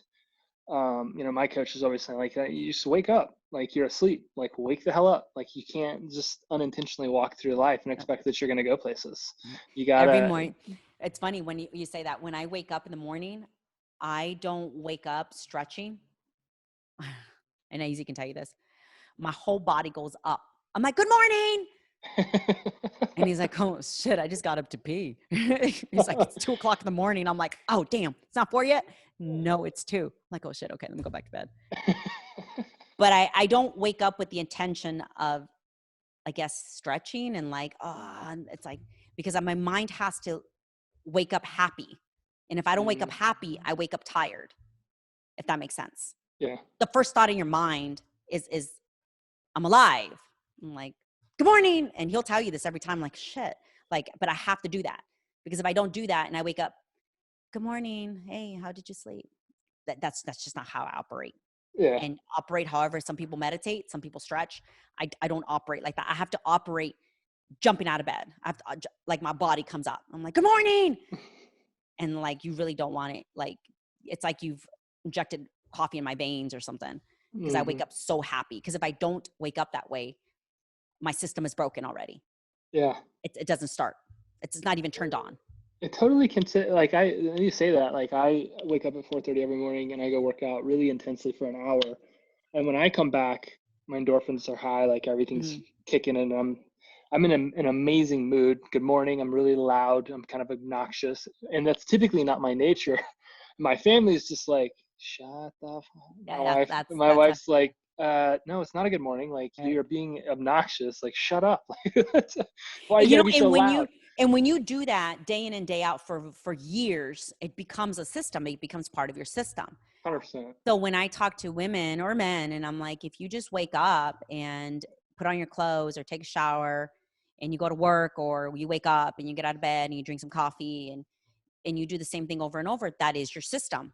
[SPEAKER 3] My coach is always saying like, you just wake up, like you're asleep, like wake the hell up. Like you can't just unintentionally walk through life and expect that you're going to go places. You
[SPEAKER 2] Every
[SPEAKER 3] gotta,
[SPEAKER 2] morning. It's funny when you say that. When I wake up in the morning, I don't wake up stretching. And Easy can tell you this. My whole body goes up. I'm like, good morning. And he's like, oh shit, I just got up to pee. He's like, it's 2:00 in the morning. I'm like, oh damn, it's not 4 yet? No, it's 2. I'm like, oh shit, okay, let me go back to bed. But I don't wake up with the intention of, I guess, stretching and like, it's like, because my mind has to wake up happy. And if I don't wake up happy, I wake up tired, if that makes sense.
[SPEAKER 3] Yeah.
[SPEAKER 2] The first thought in your mind is I'm alive. I'm like, good morning. And he'll tell you this every time, like, shit. Like, but I have to do that, because if I don't do that and I wake up, good morning. Hey, how did you sleep? That's just not how I operate.
[SPEAKER 3] Yeah.
[SPEAKER 2] And operate however some people meditate, some people stretch. I don't operate like that. I have to operate jumping out of bed. I have to, like, my body comes up. I'm like, good morning. And like, you really don't want it. Like, it's like you've injected coffee in my veins or something, because I wake up so happy. Because if I don't wake up that way, my system is broken already.
[SPEAKER 3] Yeah.
[SPEAKER 2] It doesn't start. It's not even turned on.
[SPEAKER 3] It totally like you say that, like I wake up at 4:30 every morning and I go work out really intensely for an hour. And when I come back, my endorphins are high, like everything's kicking, and I'm in an amazing mood. Good morning. I'm really loud. I'm kind of obnoxious, and that's typically not my nature. My family is just like, shut the fuck. My wife's like, no, it's not a good morning. Like, you're being obnoxious. Like, shut up. Why you gotta be so loud?
[SPEAKER 2] And when you do that day in and day out for years, it becomes a system. It becomes part of your system.
[SPEAKER 3] 100%.
[SPEAKER 2] So when I talk to women or men, and I'm like, if you just wake up and put on your clothes or take a shower and you go to work, or you wake up and you get out of bed and you drink some coffee and you do the same thing over and over, that is your system.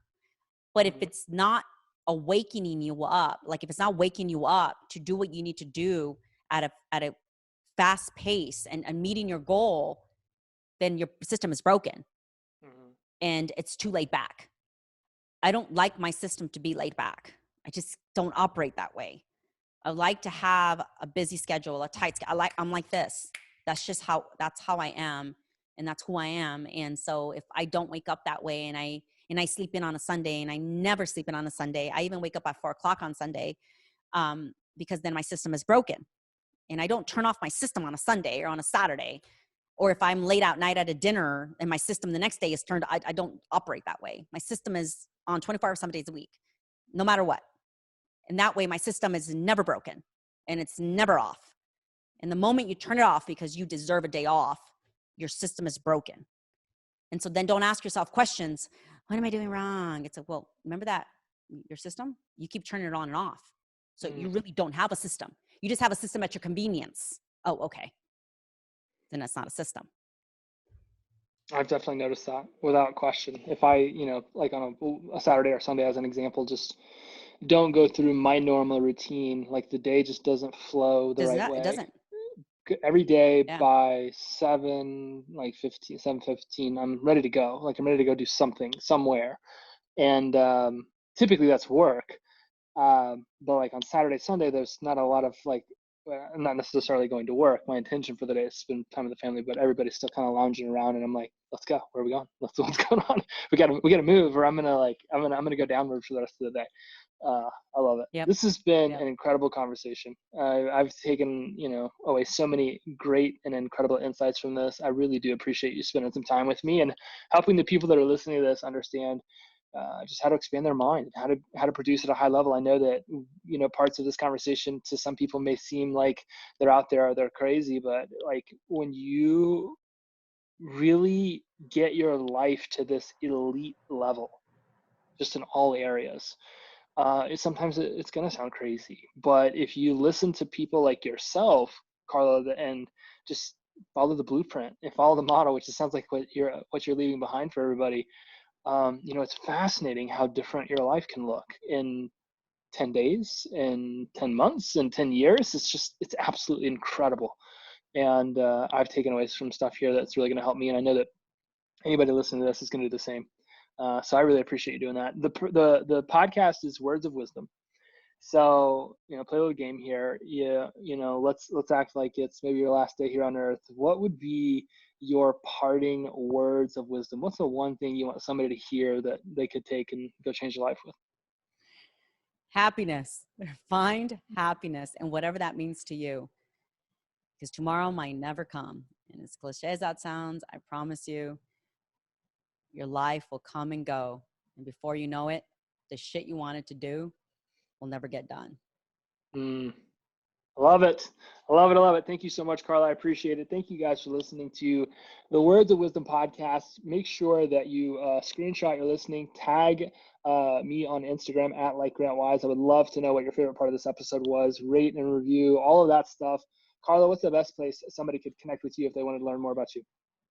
[SPEAKER 2] But if it's not awakening you up, like if it's not waking you up to do what you need to do at a fast pace and meeting your goal, then your system is broken and it's too laid back. I don't like my system to be laid back. I just don't operate that way. I like to have a busy schedule, a tight schedule. I'm like this. That's how I am, and that's who I am. And so if I don't wake up that way, and I sleep in on a Sunday, and I never sleep in on a Sunday, I even wake up at 4:00 on Sunday, because then my system is broken. And I don't turn off my system on a Sunday or on a Saturday. Or if I'm late at night at a dinner and my system the next day is turned, I don't operate that way. My system is on 24 hours, 7 days a week, no matter what. And that way my system is never broken and it's never off. And the moment you turn it off because you deserve a day off, your system is broken. And so then don't ask yourself questions. What am I doing wrong? It's like, well, remember that your system, you keep turning it on and off. So you really don't have a system. You just have a system at your convenience. Oh, okay. Then that's not a system.
[SPEAKER 3] I've definitely noticed that without question. If I, like on a Saturday or Sunday as an example, just don't go through my normal routine, like the day just doesn't flow the right way.
[SPEAKER 2] It doesn't.
[SPEAKER 3] Every day by 7:15, I'm ready to go. Like I'm ready to go do something somewhere. And typically that's work. But like on Saturday, Sunday, there's not a lot of like, I'm not necessarily going to work. My intention for the day is to spend time with the family, but everybody's still kind of lounging around, and I'm like, let's go. Where are we going? What's going on? We gotta move, or I'm gonna go downward for the rest of the day. I love it.
[SPEAKER 2] Yep.
[SPEAKER 3] This has been an incredible conversation. I've taken, away so many great and incredible insights from this. I really do appreciate you spending some time with me and helping the people that are listening to this understand just how to expand their mind, how to produce at a high level. I know that, parts of this conversation to some people may seem like they're out there or they're crazy, but like when you really get your life to this elite level, just in all areas, sometimes it's going to sound crazy, but if you listen to people like yourself, Carla, and just follow the blueprint and follow the model, which it sounds like what you're leaving behind for everybody, it's fascinating how different your life can look in 10 days, in 10 months, in 10 years. It's absolutely incredible. And I've taken away some stuff here that's really going to help me. And I know that anybody listening to this is going to do the same. So I really appreciate you doing that. The podcast is Words of Wisdom. So, play a little game here. Let's act like it's maybe your last day here on earth. What would be your parting words of wisdom? What's the one thing you want somebody to hear that they could take and go change their life with?
[SPEAKER 2] Happiness. Find happiness, and whatever that means to you. Because tomorrow might never come. And as cliche as that sounds, I promise you, your life will come and go. And before you know it, the shit you wanted to do will never get done.
[SPEAKER 3] I love it. I love it. I love it. Thank you so much, Carla. I appreciate it. Thank you guys for listening to the Words of Wisdom podcast. Make sure that you screenshot your listening, tag me on Instagram at @LikeGrantWise. I would love to know what your favorite part of this episode was. Rate and review, all of that stuff. Carla, what's the best place somebody could connect with you if they wanted to learn more about you?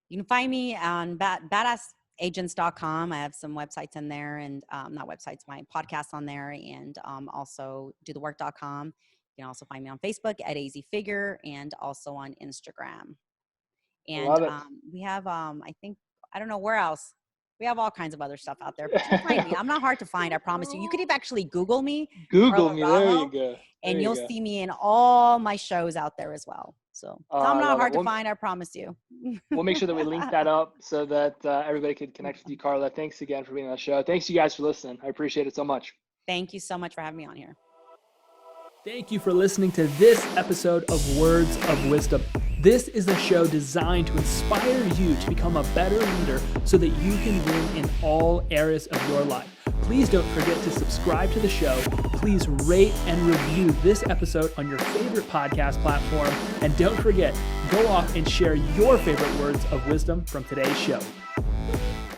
[SPEAKER 2] You can find me on badassagents.com. I have some websites in there, and not websites, my podcasts on there, and also dothework.com. You can also find me on Facebook at azfigure, and also on Instagram. And
[SPEAKER 3] Love it.
[SPEAKER 2] we have, I don't know where else. We have all kinds of other stuff out there, but you can find me. I'm not hard to find, I promise you. You could even actually Google me.
[SPEAKER 3] Google me. There
[SPEAKER 2] Araujo,
[SPEAKER 3] you go.
[SPEAKER 2] And you'll see me in all my shows out there as well. So I'm not hard to find, I promise you.
[SPEAKER 3] We'll make sure that we link that up so that everybody can connect with you, Carla. Thanks again for being on the show. Thanks you guys for listening. I appreciate it so much.
[SPEAKER 2] Thank you so much for having me on here.
[SPEAKER 1] Thank you for listening to this episode of Words of Wisdom. This is a show designed to inspire you to become a better leader so that you can win in all areas of your life. Please don't forget to subscribe to the show. Please rate and review this episode on your favorite podcast platform. And don't forget, go off and share your favorite words of wisdom from today's show.